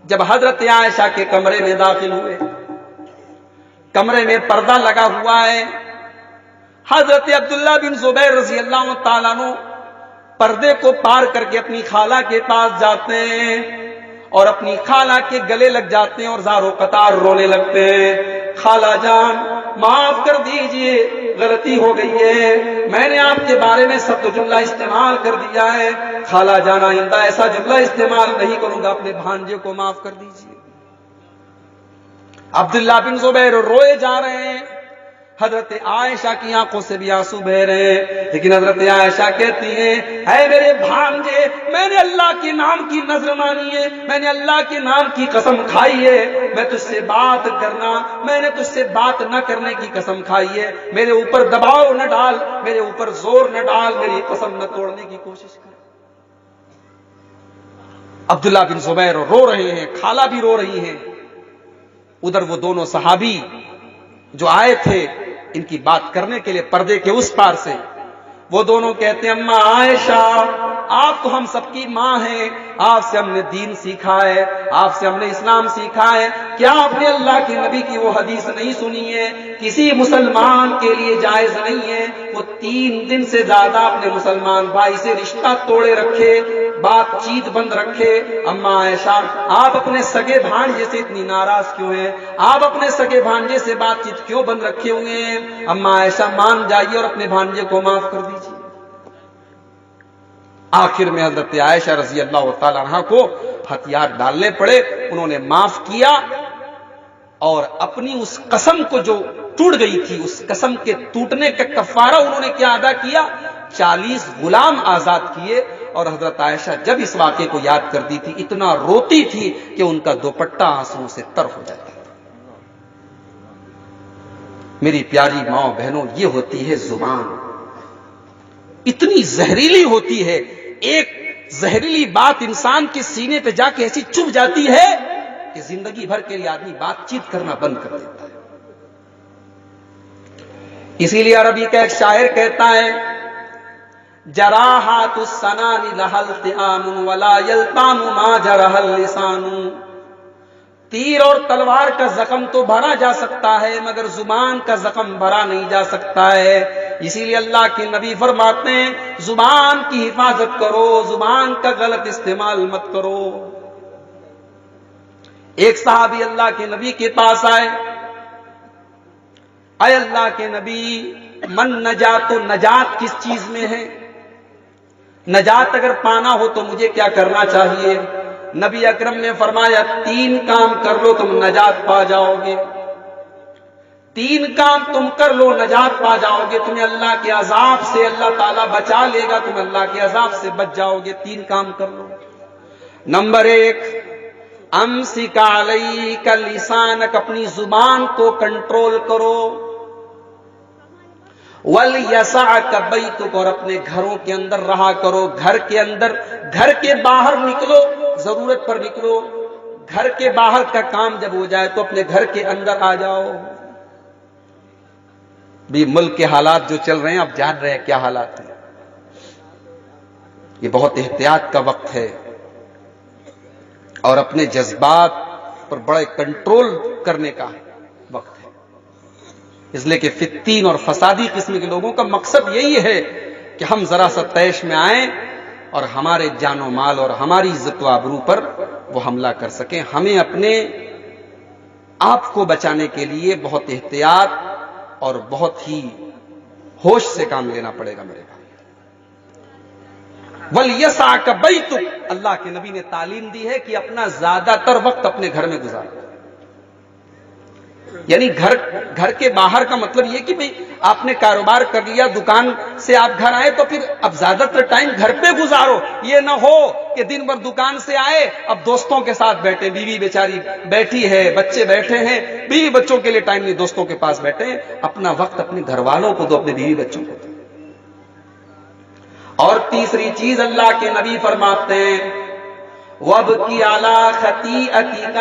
جب حضرت عائشہ کے کمرے میں داخل ہوئے، کمرے میں پردہ لگا ہوا ہے، حضرت عبداللہ بن زبیر رضی اللہ تعالیٰ عنہ پردے کو پار کر کے اپنی خالہ کے پاس جاتے ہیں اور اپنی خالہ کے گلے لگ جاتے ہیں اور زار و قطار رونے لگتے ہیں۔ خالہ جان معاف کر دیجئے، غلطی ہو گئی ہے، میں نے آپ کے بارے میں سخت جملہ استعمال کر دیا ہے، خالہ جان آئندہ ایسا جملہ استعمال نہیں کروں گا، اپنے بھانجے کو معاف کر دیجئے۔ عبداللہ بن زبیر روئے جا رہے ہیں، حضرت عائشہ کی آنکھوں سے بھی آنسو بہ رہے ہیں، لیکن حضرت عائشہ کہتی ہیں اے میرے بھانجے، میں نے اللہ کے نام کی نذر مانی ہے، میں نے اللہ کے نام کی قسم کھائی ہے، میں تجھ سے بات کرنا، میں نے تجھ سے بات نہ کرنے کی قسم کھائی ہے، میرے اوپر دباؤ نہ ڈال، میرے اوپر زور نہ ڈال، میری قسم نہ توڑنے کی کوشش کر۔ عبداللہ بن زبیر رو رہے ہیں، خالہ بھی رو رہی ہیں، ادھر وہ دونوں صحابی جو آئے تھے ان کی بات کرنے کے لیے پردے کے اس پار سے، وہ دونوں کہتے ہیں اماں عائشہ آپ تو ہم سب کی ماں ہیں، آپ سے ہم نے دین سیکھا ہے، آپ سے ہم نے اسلام سیکھا ہے، کیا آپ نے اللہ کے نبی کی وہ حدیث نہیں سنی ہے کسی مسلمان کے لیے جائز نہیں ہے وہ 3 دن سے زیادہ اپنے مسلمان بھائی سے رشتہ توڑے رکھے، بات چیت بند رکھے۔ اماں عائشہ آپ اپنے سگے بھانجے سے اتنی ناراض کیوں ہیں؟ آپ اپنے سگے بھانجے سے بات چیت کیوں بند رکھے ہوئے ہیں؟ اماں عائشہ مان جائیے اور اپنے بھانجے کو معاف کر دیجیے۔ آخر میں حضرت عائشہ رضی اللہ تعالیٰ عنہ کو ہتھیار ڈالنے پڑے، انہوں نے معاف کیا اور اپنی اس قسم کو جو ٹوٹ گئی تھی، اس قسم کے ٹوٹنے کا کفارہ انہوں نے کیا ادا کیا؟ 40 غلام آزاد کیے۔ اور حضرت عائشہ جب اس واقعے کو یاد کرتی تھی اتنا روتی تھی کہ ان کا دوپٹہ آنسوؤں سے تر ہو جاتا تھا۔ میری پیاری ماں بہنوں، یہ ہوتی ہے زبان، اتنی زہریلی ہوتی ہے، ایک زہریلی بات انسان کے سینے پہ جا کے ایسی چبھ جاتی ہے کہ زندگی بھر کے لیے آدمی بات چیت کرنا بند کر دیتا ہے۔ اسی لیے عربی کا ایک شاعر کہتا ہے جراحات السنان لها التئام ولا يلطام ما جرح اللسان، تیر اور تلوار کا زخم تو بھرا جا سکتا ہے مگر زبان کا زخم بھرا نہیں جا سکتا ہے۔ اسی لیے اللہ کے نبی فرماتے ہیں زبان کی حفاظت کرو، زبان کا غلط استعمال مت کرو۔ ایک صحابی اللہ کے نبی کے پاس آئے، اے اللہ کے نبی من نجات، تو نجات کس چیز میں ہے؟ نجات اگر پانا ہو تو مجھے کیا کرنا چاہیے؟ نبی اکرم نے فرمایا 3 کام کر لو تم نجات پا جاؤ گے۔ 3 کام تم کر لو نجات پا جاؤ گے، تمہیں اللہ کے عذاب سے اللہ تعالیٰ بچا لے گا، تم اللہ کے عذاب سے بچ جاؤ گے۔ 3 کام کر لو۔ نمبر 1، امسک علیک لسانک، اپنی زبان کو کنٹرول کرو، ولیسعک بیتک، اور اپنے گھروں کے اندر رہا کرو، گھر کے اندر، گھر کے باہر نکلو، ضرورت پر نکلو، گھر کے باہر کا کام جب ہو جائے تو اپنے گھر کے اندر آ جاؤ۔ بھی ملک کے حالات جو چل رہے ہیں آپ جان رہے ہیں کیا حالات ہیں، یہ بہت احتیاط کا وقت ہے اور اپنے جذبات پر بڑے کنٹرول کرنے کا وقت ہے، اس لیے کہ فتین اور فسادی قسم کے لوگوں کا مقصد یہی ہے کہ ہم ذرا سا طیش میں آئیں اور ہمارے جان و مال اور ہماری عزت و آبرو پر وہ حملہ کر سکیں۔ ہمیں اپنے آپ کو بچانے کے لیے بہت احتیاط اور بہت ہی ہوش سے کام لینا پڑے گا میرے بھائی۔ وَلْيَسْعَكَ بَيْتُكَ، اللہ کے نبی نے تعلیم دی ہے کہ اپنا زیادہ تر وقت اپنے گھر میں گزارو، یعنی گھر کے باہر کا مطلب یہ کہ بھئی آپ نے کاروبار کر لیا، دکان سے آپ گھر آئے تو پھر اب زیادہ تر ٹائم گھر پہ گزارو، یہ نہ ہو کہ دن بھر دکان سے آئے اب دوستوں کے ساتھ بیٹھے، بیوی بیچاری بیٹھی ہے، بچے بیٹھے ہیں، بیوی بچوں کے لیے ٹائم نہیں، دوستوں کے پاس بیٹھے ہیں، اپنا وقت اپنے گھر والوں کو دو، اپنے بیوی بچوں کو دو۔ اور تیسری چیز اللہ کے نبی فرماتے ہیں وَابْكِ عَلَىٰ خَطِيئَتِكَ،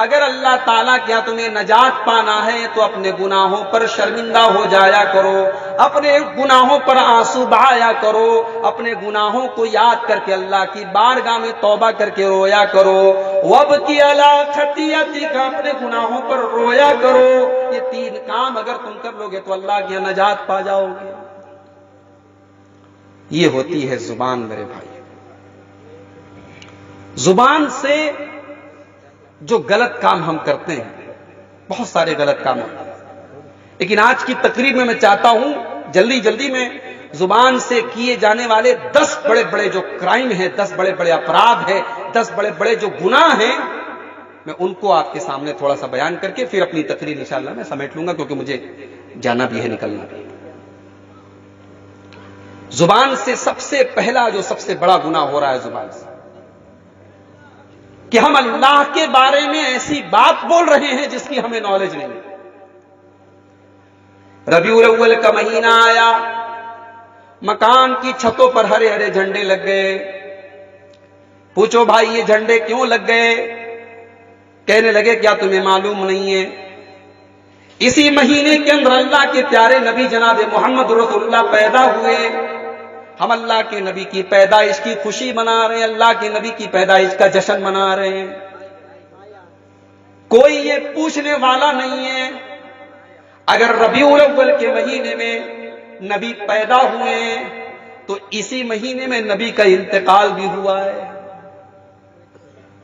اگر اللہ تعالیٰ کیا تمہیں نجات پانا ہے تو اپنے گناہوں پر شرمندہ ہو جایا کرو، اپنے گناہوں پر آنسو بہایا کرو، اپنے گناہوں کو یاد کر کے اللہ کی بارگاہ میں توبہ کر کے رویا کرو۔ وَابْكِ عَلَىٰ خَطِيئَتِكَ، اپنے گناہوں پر رویا کرو۔ یہ 3 کام اگر تم کر لو گے تو اللہ کی نجات پا جاؤ گے۔ یہ ہوتی ہے زبان میرے بھائی۔ زبان سے جو غلط کام ہم کرتے ہیں، بہت سارے غلط کام ہوتے ہیں، لیکن آج کی تقریر میں چاہتا ہوں جلدی میں زبان سے کیے جانے والے 10 بڑے بڑے جو کرائم ہیں، 10 بڑے بڑے اپرادھ ہیں، 10 بڑے بڑے جو گناہ ہیں، میں ان کو آپ کے سامنے تھوڑا سا بیان کر کے پھر اپنی تقریر انشاءاللہ میں سمیٹ لوں گا، کیونکہ مجھے جانا بھی ہے، نکلنا بھی ہے۔ زبان سے سب سے پہلا جو سب سے بڑا گناہ ہو رہا ہے زبان سے، کہ ہم اللہ کے بارے میں ایسی بات بول رہے ہیں جس کی ہمیں نالج نہیں۔ ربیع الاول کا مہینہ آیا، مکان کی چھتوں پر ہرے ہرے جھنڈے لگ گئے۔ پوچھو بھائی یہ جھنڈے کیوں لگ گئے؟ کہنے لگے کیا تمہیں معلوم نہیں ہے اسی مہینے کے اندر اللہ کے پیارے نبی جناب محمد رسول اللہ پیدا ہوئے، ہم اللہ کے نبی کی پیدائش کی خوشی منا رہے ہیں، اللہ کے نبی کی پیدائش کا جشن منا رہے ہیں، کوئی یہ پوچھنے والا نہیں ہے اگر ربیع الاول کے مہینے میں نبی پیدا ہوئے ہیں تو اسی مہینے میں نبی کا انتقال بھی ہوا ہے۔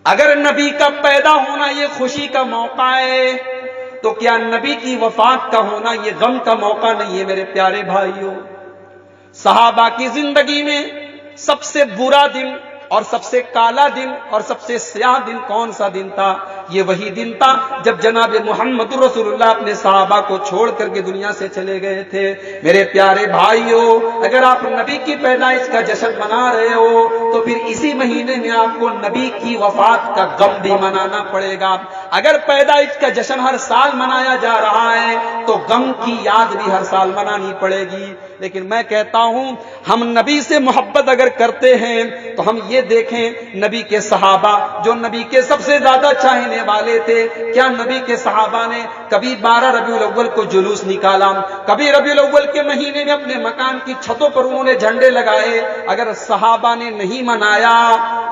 اگر نبی کا پیدا ہونا یہ خوشی کا موقع ہے تو کیا نبی کی وفات کا ہونا یہ غم کا موقع نہیں ہے میرے پیارے بھائیوں؟ صحابہ کی زندگی میں سب سے برا دن اور سب سے کالا دن اور سب سے سیاہ دن کون سا دن تھا؟ یہ وہی دن تھا جب جناب محمد رسول اللہ اپنے صحابہ کو چھوڑ کر کے دنیا سے چلے گئے تھے۔ میرے پیارے بھائیوں، اگر آپ نبی کی پیدائش کا جشن منا رہے ہو تو پھر اسی مہینے میں آپ کو نبی کی وفات کا غم بھی منانا پڑے گا۔ اگر پیدائش کا جشن ہر سال منایا جا رہا ہے تو غم کی یاد بھی ہر سال منانی پڑے گی۔ لیکن میں کہتا ہوں ہم نبی سے محبت اگر کرتے ہیں تو ہم یہ دیکھیں نبی کے صحابہ جو نبی کے سب سے زیادہ چاہنے والے تھے، کیا نبی کے صحابہ نے کبھی 12 ربیع الاول کو جلوس نکالا؟ کبھی ربیع الاول کے مہینے میں اپنے مکان کی چھتوں پر انہوں نے جھنڈے لگائے؟ اگر صحابہ نے نہیں منایا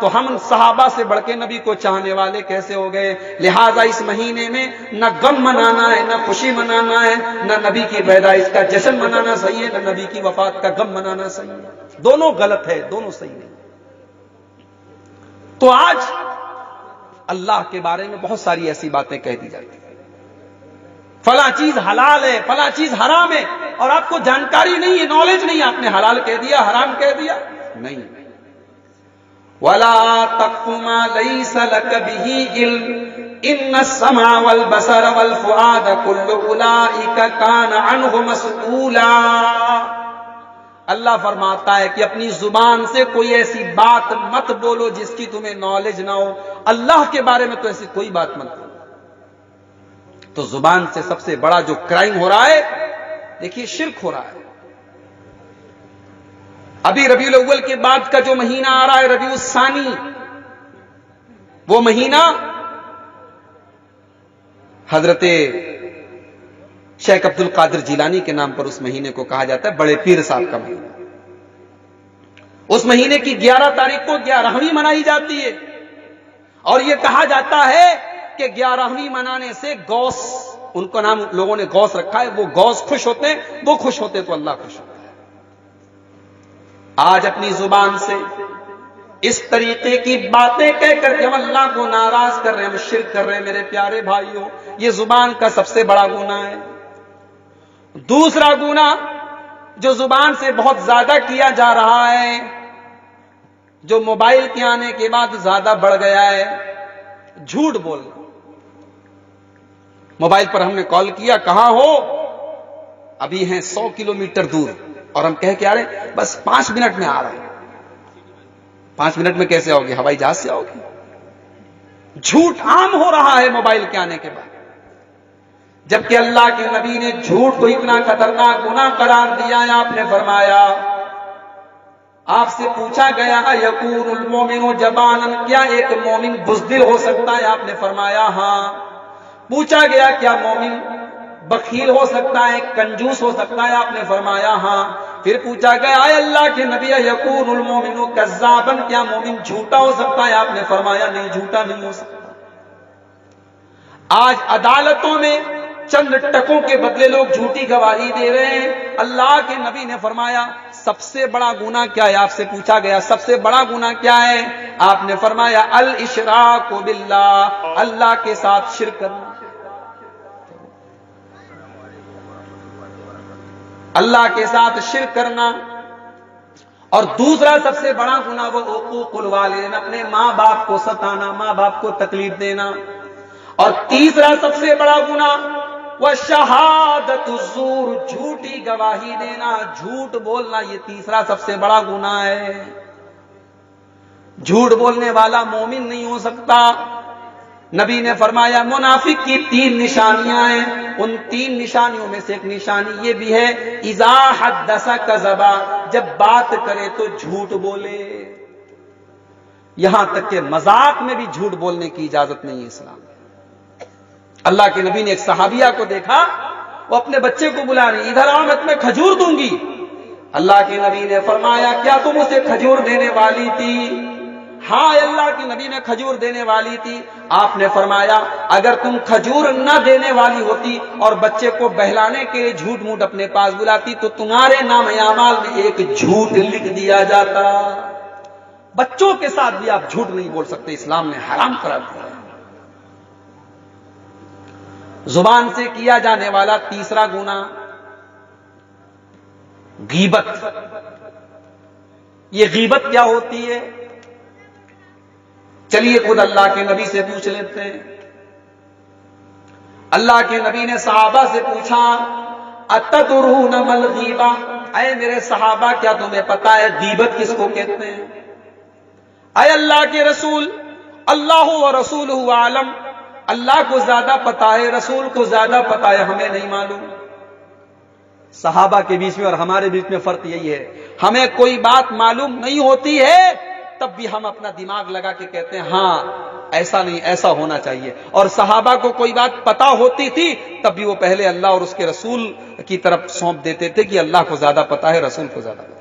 تو ہم صحابہ سے بڑھ کے نبی کو چاہنے والے کیسے ہو گئے؟ لہذا اس مہینے میں نہ غم منانا ہے، نہ خوشی منانا ہے، نہ نبی کی پیدائش کا جشن منانا صحیح ہے، نہ نبی کی وفات کا غم منانا صحیح ہے۔ دونوں غلط ہے، دونوں صحیح نہیں۔ تو آج اللہ کے بارے میں بہت ساری ایسی باتیں کہہ دی جاتی ہیں، فلاں چیز حلال ہے، فلاں چیز حرام ہے، اور آپ کو جانکاری نہیں ہے، نالج نہیں ہے، آپ نے حلال کہہ دیا، حرام کہہ دیا نہیں۔ وَلَا تَقْفُ مَا لَيْسَ لَكَ بِهِ عِلْمٌ، ان السمع والبصر والفؤاد كل اولئک کان عنہ مسئولا. اللہ فرماتا ہے کہ اپنی زبان سے کوئی ایسی بات مت بولو جس کی تمہیں نالج نہ ہو. اللہ کے بارے میں تو ایسی کوئی بات مت بولو. تو زبان سے سب سے بڑا جو کرائم ہو رہا ہے، دیکھیے شرک ہو رہا ہے. ابھی ربیع الاول کے بعد کا جو مہینہ آ رہا ہے ربیع الثانی، وہ مہینہ حضرت شیخ عبد القادر جیلانی کے نام پر اس مہینے کو کہا جاتا ہے بڑے پیر صاحب کا مہینہ. اس مہینے کی 11 تاریخ کو 11ویں منائی جاتی ہے، اور یہ کہا جاتا ہے کہ 11ویں منانے سے غوث، ان کا نام لوگوں نے غوث رکھا ہے، وہ غوث خوش ہوتے ہیں، وہ خوش ہوتے تو اللہ خوش ہوتا ہے. آج اپنی زبان سے اس طریقے کی باتیں کہہ کر کے ہم اللہ کو ناراض کر رہے ہیں، ہم شرک کر رہے ہیں. میرے پیارے بھائیوں، یہ زبان کا سب سے بڑا گناہ ہے. دوسرا گناہ جو زبان سے بہت زیادہ کیا جا رہا ہے، جو موبائل کے آنے کے بعد زیادہ بڑھ گیا ہے، جھوٹ بولنا. موبائل پر ہم نے کال کیا، کہاں ہو؟ ابھی ہیں 100 کلومیٹر دور، اور ہم کہہ کے آ رہے ہیں بس 5 منٹ میں آ رہے ہیں. 5 منٹ میں کیسے آؤ گے؟ ہوائی جہاز سے آؤ گے. جھوٹ عام ہو رہا ہے موبائل کے آنے کے بعد، جبکہ اللہ کے نبی نے جھوٹ کو اتنا خطرناک گناہ قرار دیا ہے. آپ نے فرمایا، آپ سے پوچھا گیا یکون المومن جبانا، کیا ایک مومن بزدل ہو سکتا ہے؟ آپ نے فرمایا ہاں. پوچھا گیا کیا مومن بخیل ہو سکتا ہے، کنجوس ہو سکتا ہے؟ آپ نے فرمایا ہاں. پھر پوچھا گیا اے اللہ کے نبی یکون المومن کذابا، کیا مومن جھوٹا ہو سکتا ہے؟ آپ نے فرمایا نہیں، جھوٹا نہیں ہو سکتا. آج عدالتوں میں چند ٹکوں کے بدلے لوگ جھوٹی گواہی دے رہے ہیں. اللہ کے نبی نے فرمایا سب سے بڑا گناہ کیا ہے؟ آپ سے پوچھا گیا سب سے بڑا گناہ کیا ہے؟ آپ نے فرمایا الاشراک باللہ، اللہ کے ساتھ شرک کرنا. اللہ کے ساتھ شرک کرنا. اور دوسرا سب سے بڑا گناہ وہ حقوق الوالدین، اپنے ماں باپ کو ستانا، ماں باپ کو تکلیف دینا. اور تیسرا سب سے بڑا گناہ وہ شہادت الزور، جھوٹی گواہی دینا، جھوٹ بولنا. یہ تیسرا سب سے بڑا گناہ ہے. جھوٹ بولنے والا مومن نہیں ہو سکتا. نبی نے فرمایا منافق کی 3 نشانیاں ہیں. ان 3 نشانیوں میں سے ایک نشانی یہ بھی ہے اذا حدث کذبا، جب بات کرے تو جھوٹ بولے. یہاں تک کہ مذاق میں بھی جھوٹ بولنے کی اجازت نہیں ہے اسلام میں. اللہ کے نبی نے ایک صحابیہ کو دیکھا، وہ اپنے بچے کو بلا رہی، ادھر آ میں تمہیں کھجور دوں گی. اللہ کے نبی نے فرمایا کیا تم اسے کھجور دینے والی تھی؟ ہاں اللہ کے نبی نے کھجور دینے والی تھی. آپ نے فرمایا اگر تم کھجور نہ دینے والی ہوتی اور بچے کو بہلانے کے لیے جھوٹ موٹ اپنے پاس بلاتی تو تمہارے نام اعمال میں ایک جھوٹ لکھ دیا جاتا. بچوں کے ساتھ بھی آپ جھوٹ نہیں بول سکتے، اسلام نے حرام قرار دیا. زبان سے کیا جانے والا تیسرا گناہ غیبت. یہ غیبت کیا ہوتی ہے؟ چلیے خود اللہ کے نبی سے پوچھ لیتے ہیں. اللہ کے نبی نے صحابہ سے پوچھا اتدرون ما الغیبہ، اے میرے صحابہ کیا تمہیں پتا ہے غیبت کس کو کہتے ہیں؟ اے اللہ کے رسول، اللہ و رسولہ عالم، اللہ کو زیادہ پتا ہے، رسول کو زیادہ پتا ہے، ہمیں نہیں معلوم. صحابہ کے بیچ میں اور ہمارے بیچ میں فرق یہی ہے، ہمیں کوئی بات معلوم نہیں ہوتی ہے تب بھی ہم اپنا دماغ لگا کے کہتے ہیں ہاں ایسا نہیں ایسا ہونا چاہیے. اور صحابہ کو کوئی بات پتا ہوتی تھی تب بھی وہ پہلے اللہ اور اس کے رسول کی طرف سونپ دیتے تھے کہ اللہ کو زیادہ پتا ہے، رسول کو زیادہ پتا ہے.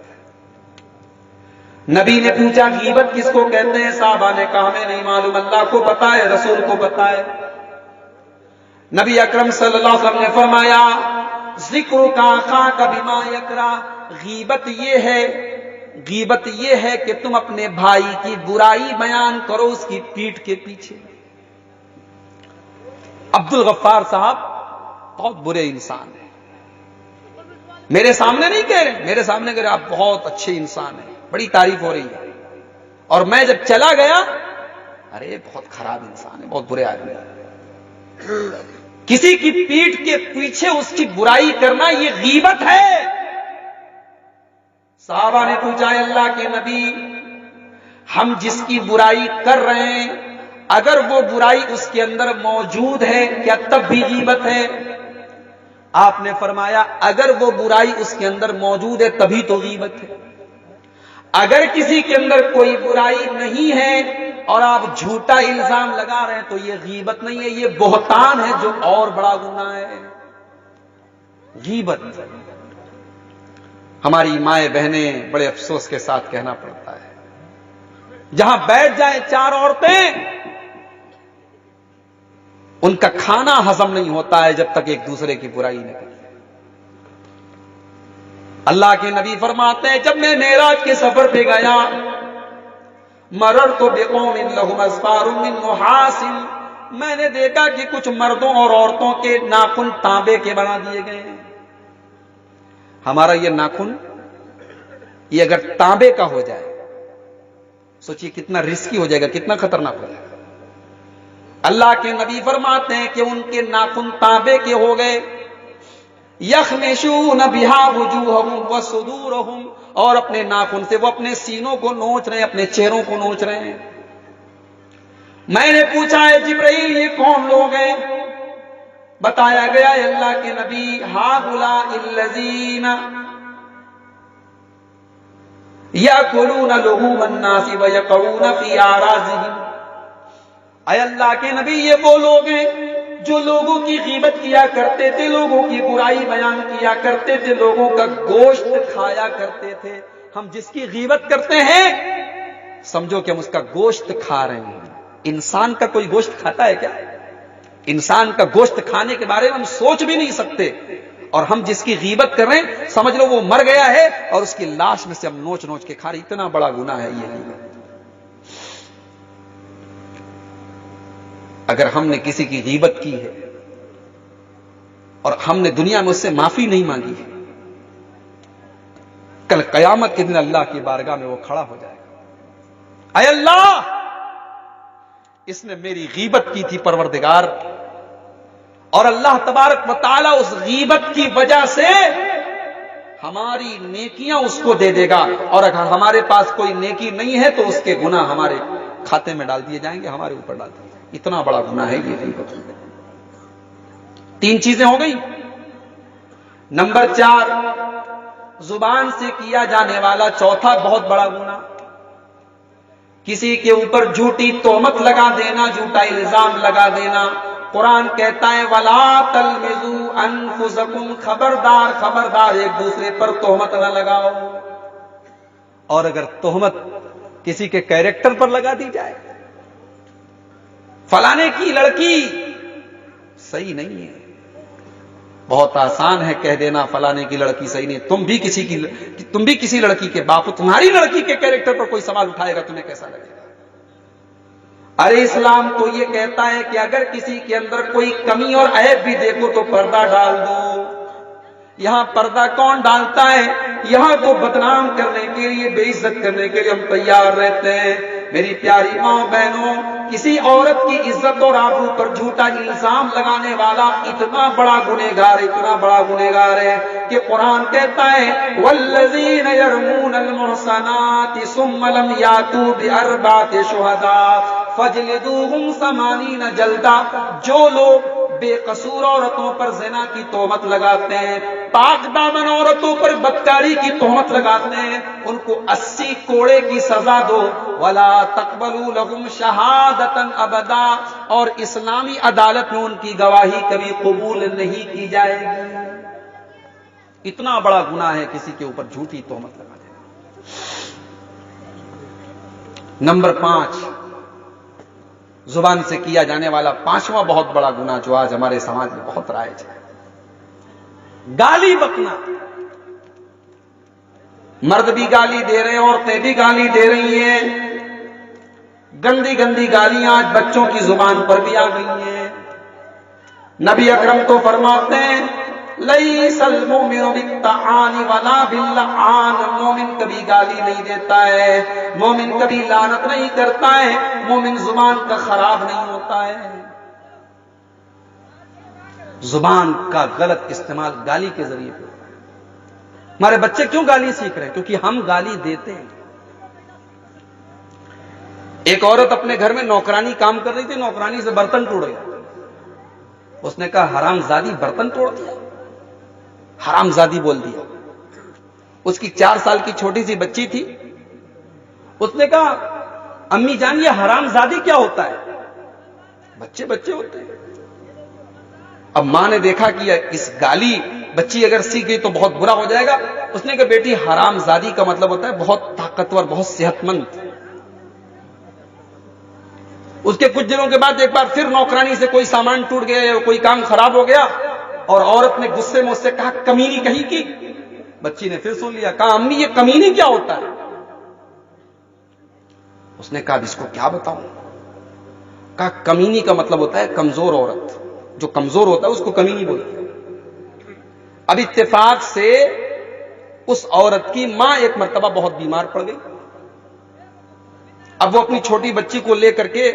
نبی نے پوچھا غیبت کس کو کہتے ہیں؟ صحابہ نے کہا ہمیں نہیں معلوم، اللہ کو پتا ہے، رسول کو پتا ہے. نبی اکرم صلی اللہ علیہ وسلم نے فرمایا ذکر کا خاں کا بما یکرا، غیبت یہ ہے کہ تم اپنے بھائی کی برائی بیان کرو اس کی پیٹھ کے پیچھے. عبد الغفار صاحب بہت برے انسان ہیں، میرے سامنے نہیں کہہ رہے، میرے سامنے کہہ رہے آپ بہت اچھے انسان ہیں، بڑی تعریف ہو رہی ہے. اور میں جب چلا گیا ارے بہت خراب انسان ہے، بہت برے آدمی ہے. کسی کی پیٹھ کے پیچھے اس کی برائی کرنا یہ غیبت ہے۔ صحابہ نے پوچھا اللہ کے نبی، ہم جس کی برائی کر رہے ہیں اگر وہ برائی اس کے اندر موجود ہے کیا تب بھی غیبت ہے؟ آپ نے فرمایا اگر وہ برائی اس کے اندر موجود ہے تبھی تو غیبت ہے۔ اگر کسی کے اندر کوئی برائی نہیں ہے اور آپ جھوٹا الزام لگا رہے ہیں تو یہ غیبت نہیں ہے، یہ بہتان ہے جو اور بڑا گناہ ہے۔ غیبت ہماری مائیں بہنیں بڑے افسوس کے ساتھ کہنا پڑتا ہے، جہاں بیٹھ جائیں چار عورتیں ان کا کھانا ہضم نہیں ہوتا ہے جب تک ایک دوسرے کی برائی نہ کریں۔ اللہ کے نبی فرماتے ہیں جب میں معراج کے سفر پہ گیا مررت بقوم لهم اظفار من نحاس، میں نے دیکھا کہ کچھ مردوں اور عورتوں کے ناخن تانبے کے بنا دیے گئے ہیں۔ ہمارا یہ ناخن یہ اگر تانبے کا ہو جائے سوچئے کتنا رسکی ہو جائے گا، کتنا خطرناک ہو جائے گا۔ اللہ کے نبی فرماتے ہیں کہ ان کے ناخن تانبے کے ہو گئے، یخمشون بہا وجوہہم وصدورہم، اور اپنے ناخن سے وہ اپنے سینوں کو نوچ رہے ہیں، اپنے چہروں کو نوچ رہے ہیں۔ میں نے پوچھا ہے جبرائیل یہ کون لوگ ہیں؟ بتایا گیا ہے اللہ کے نبی ہؤلاء الذین یاکلون لحوم الناس ویقعون فی اعراضہم، اے اللہ کے نبی یہ وہ لوگ ہیں جو لوگوں کی غیبت کیا کرتے تھے، لوگوں کی برائی بیان کیا کرتے تھے، لوگوں کا گوشت کھایا کرتے تھے۔ ہم جس کی غیبت کرتے ہیں سمجھو کہ ہم اس کا گوشت کھا رہے ہیں۔ انسان کا کوئی گوشت کھاتا ہے کیا؟ انسان کا گوشت کھانے کے بارے میں ہم سوچ بھی نہیں سکتے، اور ہم جس کی غیبت کر رہے ہیں سمجھ لو وہ مر گیا ہے اور اس کی لاش میں سے ہم نوچ نوچ کے کھا رہے ہیں۔ اتنا بڑا گناہ ہے یہ غیبت۔ اگر ہم نے کسی کی غیبت کی ہے اور ہم نے دنیا میں اس سے معافی نہیں مانگی ہے، کل قیامت کے دن اللہ کی بارگاہ میں وہ کھڑا ہو جائے گا، اے اللہ اس نے میری غیبت کی تھی پروردگار، اور اللہ تبارک و تعالی اس غیبت کی وجہ سے ہماری نیکیاں اس کو دے دے گا، اور اگر ہمارے پاس کوئی نیکی نہیں ہے تو اس کے گناہ ہمارے کھاتے میں ڈال دیے جائیں گے، ہمارے اوپر ڈال دیے۔ اتنا بڑا گناہ ہے یہ غیبت۔ تین چیزیں ہو گئی۔ نمبر 4 زبان سے کیا جانے والا چوتھا بہت بڑا گناہ، کسی کے اوپر جھوٹی تہمت لگا دینا، جھوٹا الزام لگا دینا۔ قرآن کہتا ہے وَلَا تَلْمِزُوا أَنفُسَكُمْ، خبردار خبردار ایک دوسرے پر تہمت نہ لگاؤ۔ اور اگر تہمت کسی کے کیریکٹر پر لگا دی جائے، فلانے کی لڑکی صحیح نہیں ہے، بہت آسان ہے کہہ دینا فلانے کی لڑکی صحیح نہیں، تم بھی کسی لڑکی کے باپ، تمہاری لڑکی کے کیریکٹر پر کوئی سوال اٹھائے گا تمہیں کیسا لگے گا؟ ارے اسلام تو یہ کہتا ہے کہ اگر کسی کے اندر کوئی کمی اور عیب بھی دیکھو تو پردہ ڈال دو۔ یہاں پردہ کون ڈالتا ہے؟ یہاں تو بدنام کرنے کے لیے، بے عزت کرنے کے لیے ہم تیار رہتے ہیں۔ میری پیاری ماں بہنوں، کسی عورت کی عزت اور آبرو پر جھوٹا الزام لگانے والا اتنا بڑا گنہگار، اتنا بڑا گنہگار ہے کہ قرآن کہتا ہے والذین یرمون المحصنات ثم لم یاتوا باربعۃ شہداء فاجلدوہم 80 جلدہ، جو لوگ بے قصور عورتوں پر زنا کی تہمت لگاتے ہیں، پاک دامن عورتوں پر بدکاری کی تہمت لگاتے ہیں، ان کو 80 کوڑے کی سزا دو۔ ولا تقبلوا لهم شہادۃ ابدا، اور اسلامی عدالت میں ان کی گواہی کبھی قبول نہیں کی جائے گی۔ اتنا بڑا گناہ ہے کسی کے اوپر جھوٹی تہمت لگا دینا۔ نمبر 5 زبان سے کیا جانے والا 5واں بہت بڑا گناہ جو آج ہمارے سماج میں بہت رائج ہے، گالی بکنا۔ مرد بھی گالی دے رہے ہیں، عورتیں بھی گالی دے رہی ہیں، گندی گندی گالیاں آج بچوں کی زبان پر بھی آ گئی ہیں۔ نبی اکرم تو فرماتے ہیں لیس المؤمن بالطعان ولا باللعان، مومن کبھی گالی نہیں دیتا ہے، مومن کبھی لعنت نہیں کرتا ہے، مومن زبان کا خراب نہیں ہوتا ہے۔ زبان کا غلط استعمال گالی کے ذریعے پہ ہوتا ہے. ہمارے بچے کیوں گالی سیکھ رہے ہیں؟ کیونکہ ہم گالی دیتے ہیں. ایک عورت اپنے گھر میں نوکرانی کام کر رہی تھی، نوکرانی سے برتن ٹوٹ گیا. اس نے کہا حرام زادی برتن توڑ دیا، حرام زادی بول دیا. اس کی 4 سال کی چھوٹی سی بچی تھی. اس نے کہا امی جان یہ حرام زادی کیا ہوتا ہے؟ بچے بچے ہوتے ہیں. اب ماں نے دیکھا کہ اس گالی بچی اگر سیکھ گئی تو بہت برا ہو جائے گا. اس نے کہا بیٹی حرام زادی کا مطلب ہوتا ہے بہت طاقتور، بہت صحت مند. اس کے کچھ دنوں کے بعد ایک بار پھر نوکرانی سے کوئی سامان ٹوٹ گیا یا کوئی کام خراب ہو گیا اور عورت نے غصے میں اس سے کہا کمینی کہیں کی. بچی نے پھر سن لیا، کہا امی یہ کمینی کیا ہوتا ہے؟ اس نے کہا اب اس کو کیا بتاؤں؟ کہا کمینی کا مطلب ہوتا ہے کمزور عورت. جو کمزور ہوتا ہے اس کو کمینی بولتے ہیں. اب اتفاق سے اس عورت کی ماں ایک مرتبہ بہت بیمار پڑ گئی. اب وہ اپنی چھوٹی بچی کو لے کر کے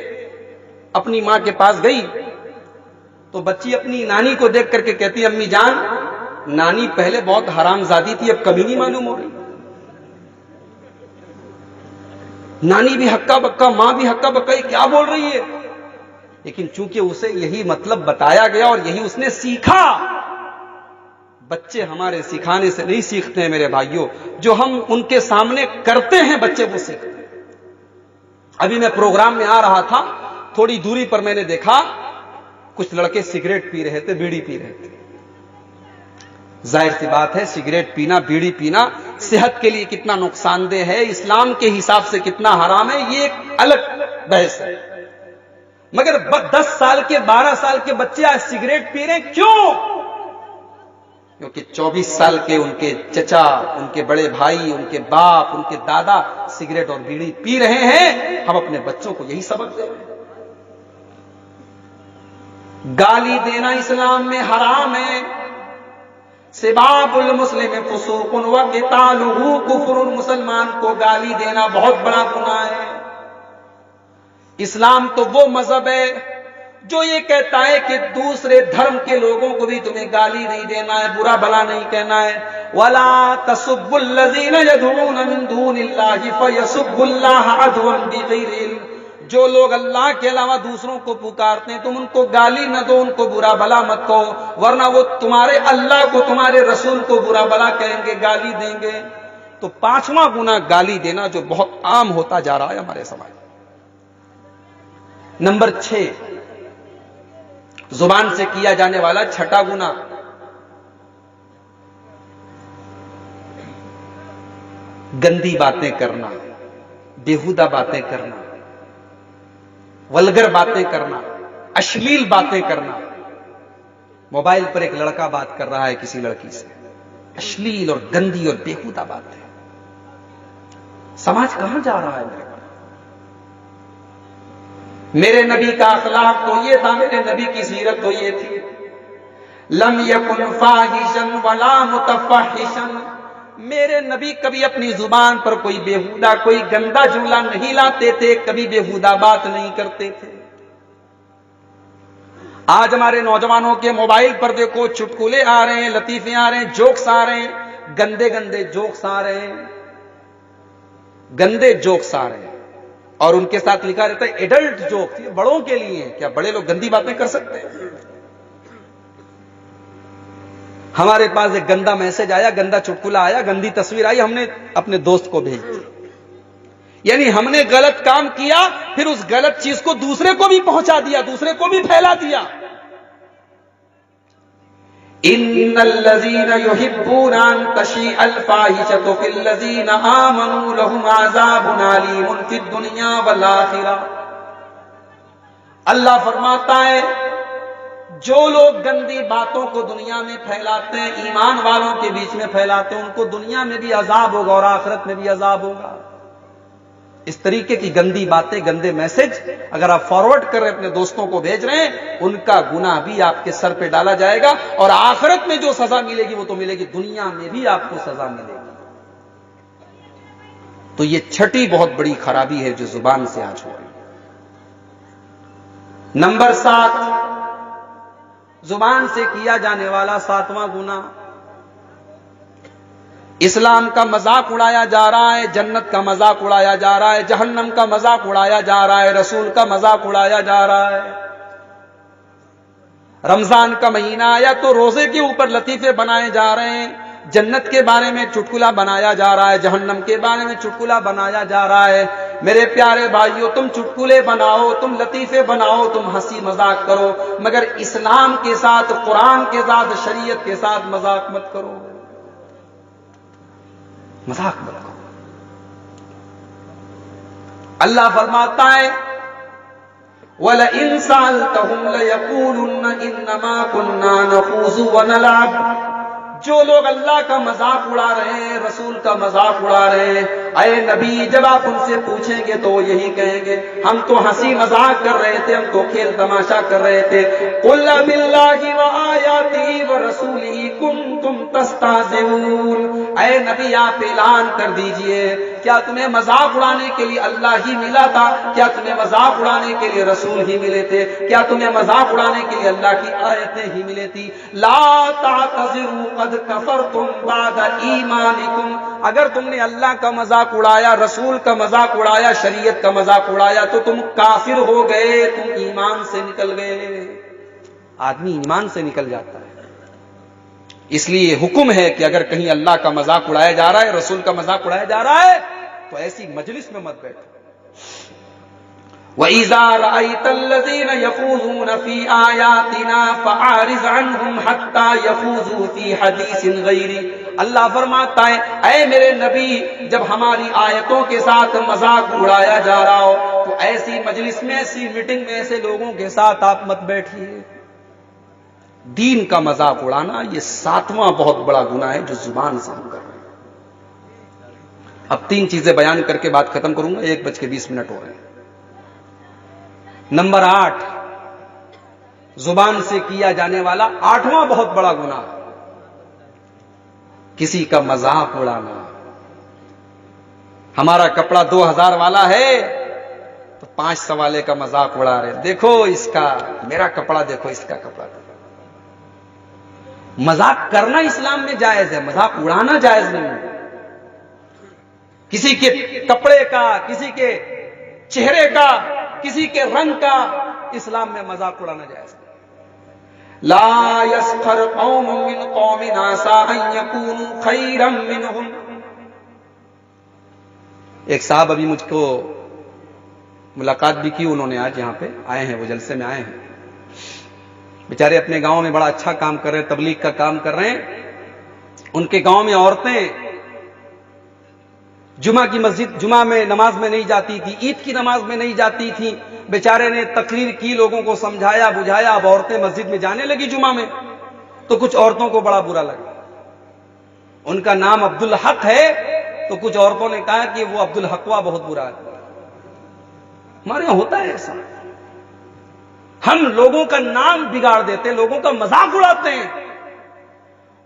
اپنی ماں کے پاس گئی تو بچی اپنی نانی کو دیکھ کر کے کہتی امی جان نانی پہلے بہت حرام زادی تھی، اب کمینی معلوم ہو رہی. نانی بھی ہکا بکا، ماں بھی ہکا بکا، یہ کیا بول رہی ہے؟ لیکن چونکہ اسے یہی مطلب بتایا گیا اور یہی اس نے سیکھا. بچے ہمارے سکھانے سے نہیں سیکھتے ہیں میرے بھائیوں، جو ہم ان کے سامنے کرتے ہیں بچے وہ سیکھتے ہیں. ابھی میں پروگرام میں آ رہا تھا، تھوڑی دوری پر میں نے دیکھا کچھ لڑکے سگریٹ پی رہے تھے، بیڑی پی رہے تھے. ظاہر سی بات ہے سگریٹ پینا، بیڑی پینا صحت کے لیے کتنا نقصان دہ ہے، اسلام کے حساب سے کتنا حرام ہے، یہ ایک الگ بحث ہے. مگر 10 سال کے 12 سال کے بچے آج سگریٹ پی رہے ہیں، کیوں؟ کیونکہ 24 سال کے ان کے چچا، ان کے بڑے بھائی، ان کے باپ، ان کے دادا سگریٹ اور بیڑی پی رہے ہیں. ہم اپنے بچوں کو یہی سبق دیں. گالی دینا اسلام میں حرام ہے. سباب المسلم فسوق وقتالہ کفر. مسلمان کو گالی دینا بہت بڑا گناہ ہے. اسلام تو وہ مذہب ہے جو یہ کہتا ہے کہ دوسرے دھرم کے لوگوں کو بھی تمہیں گالی نہیں دینا ہے، برا بھلا نہیں کہنا ہے. وَلَا تَسُبُّوا الَّذِينَ يَدْعُونَ مِن دُونِ اللَّهِ فَيَسُبُّوا اللَّهَ عَدْوًا بِغَيْرِ عِلْمٍ. جو لوگ اللہ کے علاوہ دوسروں کو پکارتے ہیں تم ان کو گالی نہ دو، ان کو برا بھلا مت کہو، ورنہ وہ تمہارے اللہ کو، تمہارے رسول کو برا بھلا کہیں گے، گالی دیں گے. تو 5واں گناہ گالی دینا جو بہت عام ہوتا جا رہا ہے ہمارے سماج میں. نمبر 6 زبان سے کیا جانے والا 6واں گناہ گندی باتیں کرنا، بیہودہ باتیں کرنا، ولگر باتیں کرنا، اشلیل باتیں کرنا. موبائل پر ایک لڑکا بات کر رہا ہے کسی لڑکی سے، اشلیل اور گندی اور بیہودہ باتیں. سماج کہاں جا رہا ہے؟ میرے نبی کا اخلاق تو یہ تھا، میرے نبی کی سیرت تو یہ تھی. لم یکن فاحشا ولا متفحشا. میرے نبی کبھی اپنی زبان پر کوئی بیہودہ، کوئی گندا جملہ نہیں لاتے تھے، کبھی بیہودہ بات نہیں کرتے تھے. آج ہمارے نوجوانوں کے موبائل پر دیکھو چٹکلے آ رہے ہیں، لطیفے آ رہے ہیں، جوکس آ رہے ہیں، گندے گندے جوکس آ رہے ہیں، گندے جوکس آ رہے ہیں. اور ان کے ساتھ لکھا رہتا ہے ایڈلٹ جوکس، یہ بڑوں کے لیے ہیں. کیا بڑے لوگ گندی باتیں کر سکتے ہیں؟ ہمارے پاس ایک گندا میسج آیا، گندا چٹکلا آیا، گندی تصویر آئی، ہم نے اپنے دوست کو بھیج دی. یعنی ہم نے غلط کام کیا، پھر اس غلط چیز کو دوسرے کو بھی پہنچا دیا، دوسرے کو بھی پھیلا دیا. ان الذين يحبون ان تشيع الفاحشة في الذين آمنوا لهم عذاب أليم في الدنيا والآخرة. اللہ فرماتا ہے جو لوگ گندی باتوں کو دنیا میں پھیلاتے ہیں، ایمان والوں کے بیچ میں پھیلاتے ہیں، ان کو دنیا میں بھی عذاب ہوگا اور آخرت میں بھی عذاب ہوگا. اس طریقے کی گندی باتیں، گندے میسج اگر آپ فارورڈ کر رہے ہیں، اپنے دوستوں کو بھیج رہے ہیں، ان کا گناہ بھی آپ کے سر پہ ڈالا جائے گا اور آخرت میں جو سزا ملے گی وہ تو ملے گی، دنیا میں بھی آپ کو سزا ملے گی. تو یہ 6 بہت بڑی خرابی ہے جو زبان سے آج ہو رہی ہے. نمبر 7 زبان سے کیا جانے والا 7واں گناہ. اسلام کا مذاق اڑایا جا رہا ہے، جنت کا مذاق اڑایا جا رہا ہے، جہنم کا مذاق اڑایا جا رہا ہے، رسول کا مذاق اڑایا جا رہا ہے. رمضان کا مہینہ آیا تو روزے کے اوپر لطیفے بنائے جا رہے ہیں، جنت کے بارے میں چٹکلا بنایا جا رہا ہے، جہنم کے بارے میں چٹکلا بنایا جا رہا ہے. میرے پیارے بھائیوں، تم چٹکلے بناؤ، تم لطیفے بناؤ، تم ہنسی مذاق کرو، مگر اسلام کے ساتھ، قرآن کے ساتھ، شریعت کے ساتھ مذاق مت کرو، مذاق مت کرو. اللہ فرماتا ہے وَلَئِن سَأَلْتَهُمْ لَيَقُولُنَّ إِنَّمَا كُنَّا نَخُوضُ وَنَلْعَبُ. جو لوگ اللہ کا مذاق اڑا رہے ہیں، رسول کا مذاق اڑا رہے ہیں، اے نبی جب آپ ان سے پوچھیں گے تو وہ یہی کہیں گے ہم تو ہنسی مذاق کر رہے تھے، ہم تو کھیل تماشا کر رہے تھے. قُلْ بِاللَّهِ وَآيَاتِهِ وَرَسُولِهِ كُنتُمْ تَسْتَهْزِئُونَ. اے نبی آپ اعلان کر دیجئے، کیا تمہیں مذاق اڑانے کے لیے اللہ ہی ملا تھا؟ کیا تمہیں مذاق اڑانے کے لیے رسول ہی ملے تھے؟ کیا تمہیں مذاق اڑانے کے لیے اللہ کی آیتیں ہی ملے تھی؟ لا تعتذروا قد کفرتم بعد ایمانکم. اگر تم نے اللہ کا مذاق اڑایا، رسول کا مذاق اڑایا، شریعت کا مذاق اڑایا تو تم کافر ہو گئے، تم ایمان سے نکل گئے. آدمی ایمان سے نکل جاتا ہے. اس لیے حکم ہے کہ اگر کہیں اللہ کا مذاق اڑایا جا رہا ہے، رسول کا مذاق اڑایا جا رہا ہے تو ایسی مجلس میں مت بیٹھو. وَإِذَا رَأَيْتَ الَّذِينَ يَخُوضُونَ فِي آيَاتِنَا فَأَعْرِضْ عَنْهُمْ حَتَّى يَخُوضُوا فِي حَدِيثٍ غَيْرِهِ. اللہ فرماتا ہے اے میرے نبی جب ہماری آیتوں کے ساتھ مذاق اڑایا جا رہا ہو تو ایسی مجلس میں، ایسی میٹنگ میں ایسے لوگوں کے ساتھ آپ مت بیٹھیے. دین کا مذاق اڑانا یہ 7واں بہت بڑا گناہ ہے جو زبان سے ہم کر رہے ہیں. اب 3 چیزیں بیان کر کے بات ختم کروں گا، 1:20 ہو رہے ہیں. نمبر 8، زبان سے کیا جانے والا 8واں بہت بڑا گناہ، کسی کا مذاق اڑانا. ہمارا کپڑا 2000 والا ہے تو 500 والے کا مذاق اڑا رہے ہیں، دیکھو اس کا، میرا کپڑا دیکھو، اس کا کپڑا دیکھو. مذاق کرنا اسلام میں جائز ہے، مذاق اڑانا جائز نہیں ہے. کسی کے کپڑے کا، کسی کے چہرے کا، کسی کے رنگ کا اسلام میں مذاق اڑانا جائز ہے. لا يسخر قوم من قوم عسى ان يكونوا خيرا منهم. ایک صاحب ابھی مجھ کو ملاقات بھی کی انہوں نے، آج یہاں پہ آئے ہیں، وہ جلسے میں آئے ہیں. بیچارے اپنے گاؤں میں بڑا اچھا کام کر رہے ہیں، تبلیغ کا کام کر رہے ہیں. ان کے گاؤں میں عورتیں جمعہ میں نماز میں نہیں جاتی تھی، عید کی نماز میں نہیں جاتی تھی. بیچارے نے تقریر کی، لوگوں کو سمجھایا بجھایا، اب عورتیں مسجد میں جانے لگی جمعہ میں. تو کچھ عورتوں کو بڑا برا لگا. ان کا نام عبد الحق ہے تو کچھ عورتوں نے کہا کہ وہ عبد الحقوا بہت برا ہے. ہمارے یہاں ہوتا ہے ایسا، ہم لوگوں کا نام بگاڑ دیتے، لوگوں کا مذاق اڑاتے ہیں.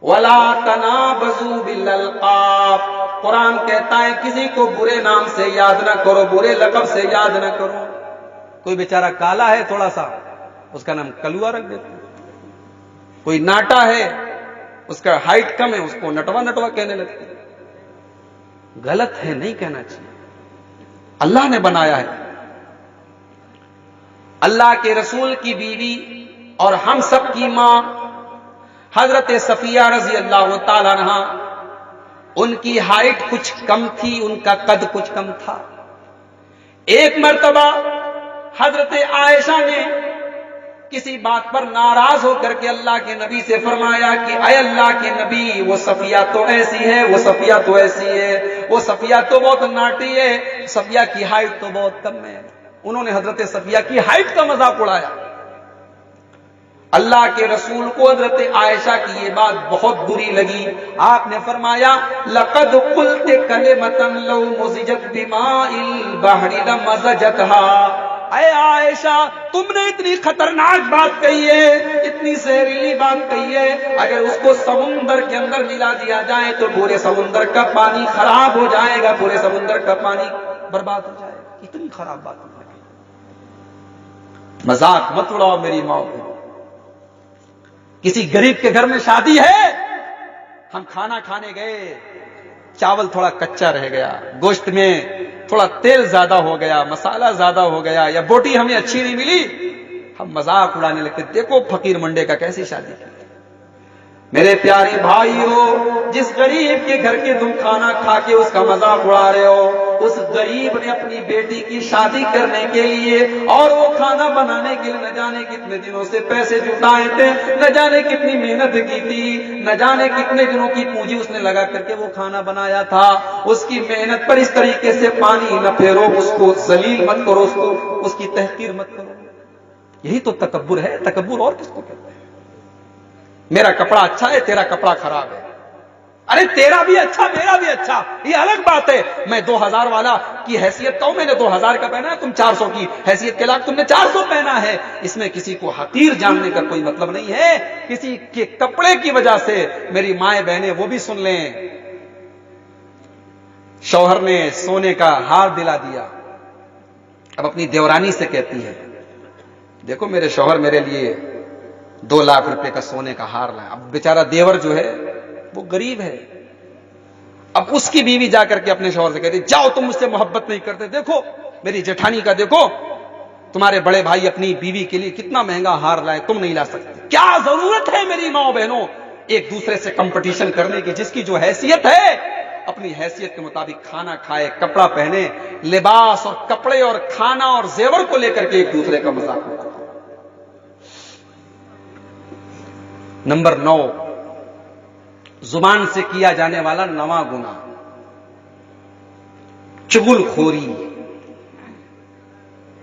وَلَا تَنَابَزُوا بِالْأَلْقَابِ. قرآن کہتا ہے کسی کو برے نام سے یاد نہ کرو، برے لقب سے یاد نہ کرو. کوئی بیچارہ کالا ہے تھوڑا سا، اس کا نام کلوا رکھ دیتے. کوئی ناٹا ہے، اس کا ہائٹ کم ہے، اس کو نٹوا نٹوا کہنے لگتے. غلط ہے، نہیں کہنا چاہیے. اللہ نے بنایا ہے. اللہ کے رسول کی بیوی اور ہم سب کی ماں حضرت صفیہ رضی اللہ تعالی عنہ، ان کی ہائٹ کچھ کم تھی، ان کا قد کچھ کم تھا. ایک مرتبہ حضرت عائشہ نے کسی بات پر ناراض ہو کر کے اللہ کے نبی سے فرمایا کہ اے اللہ کے نبی، وہ صفیہ تو ایسی ہے، وہ صفیہ تو ایسی ہے، وہ صفیہ تو بہت ناٹی ہے، صفیہ کی ہائٹ تو بہت کم ہے. انہوں نے حضرت صفیہ کی ہائٹ کا مذاق اڑایا. اللہ کے رسول کو حضرت عائشہ کی یہ بات بہت بری لگی. آپ نے فرمایا لقد قلت کلمۃ لو مزجت بماء البحر لمزجتها. اے عائشہ، تم نے اتنی خطرناک بات کہی ہے، اتنی زہریلی بات کہی ہے، اگر اس کو سمندر کے اندر ملا دیا جائے تو پورے سمندر کا پانی خراب ہو جائے گا، پورے سمندر کا پانی برباد ہو جائے گا. اتنی خراب بات ہے. مذاق مت اڑاؤ میری ماں کو. کسی غریب کے گھر میں شادی ہے، ہم کھانا کھانے گئے، چاول تھوڑا کچا رہ گیا، گوشت میں تھوڑا تیل زیادہ ہو گیا، مسالہ زیادہ ہو گیا، یا بوٹی ہمیں اچھی نہیں ملی، ہم مذاق اڑانے لگتے، دیکھو فقیر منڈے کا کیسی شادی کی۔ میرے پیارے بھائیوں، جس غریب کے گھر کے تم کھانا کھا کے اس کا مذاق اڑا رہے ہو، اس غریب نے اپنی بیٹی کی شادی کرنے کے لیے اور وہ کھانا بنانے کے لیے نہ جانے کتنے دنوں سے پیسے جٹائے تھے، نہ جانے کتنی محنت کی تھی، نہ جانے کتنے دنوں کی پونجی اس نے لگا کر کے وہ کھانا بنایا تھا۔ اس کی محنت پر اس طریقے سے پانی نہ پھیرو، اس کو ذلیل مت کرو، اس کی تحقیر مت کرو۔ یہی تو تکبر ہے۔ تکبر اور کس کو کہتے ہیں؟ میرا کپڑا اچھا ہے، تیرا کپڑا خراب ہے، ارے تیرا بھی اچھا میرا بھی اچھا، یہ الگ بات ہے۔ میں 2000 والا کی حیثیت کا ہوں، میں نے 2000 کا پہنا ہے، تم 400 کی حیثیت کے لاکھ تم نے 400 پہنا ہے۔ اس میں کسی کو حقیر جاننے کا کوئی مطلب نہیں ہے۔ کسی کے کپڑے کی وجہ سے میری مائیں بہنیں وہ بھی سن لیں، شوہر نے سونے کا ہار دلا دیا، اب اپنی دیورانی سے کہتی ہے دیکھو میرے شوہر میرے لیے 2 لاکھ روپے کا سونے کا ہار لائے۔ اب بیچارہ دیور جو ہے وہ غریب ہے، اب اس کی بیوی جا کر کے اپنے شوہر سے کہتی جاؤ تم مجھ سے محبت نہیں کرتے، دیکھو میری جٹھانی کا، دیکھو تمہارے بڑے بھائی اپنی بیوی کے لیے کتنا مہنگا ہار لائے، تم نہیں لا سکتے۔ کیا ضرورت ہے میری ماں بہنوں ایک دوسرے سے کمپٹیشن کرنے کی؟ جس کی جو حیثیت ہے اپنی حیثیت کے مطابق کھانا کھائے، کپڑا پہنے، لباس اور کپڑے اور کھانا اور زیور کو لے کر کے ایک دوسرے کا مذاق کرے۔ نمبر 9، زبان سے کیا جانے والا نواں گناہ، چغل خوری،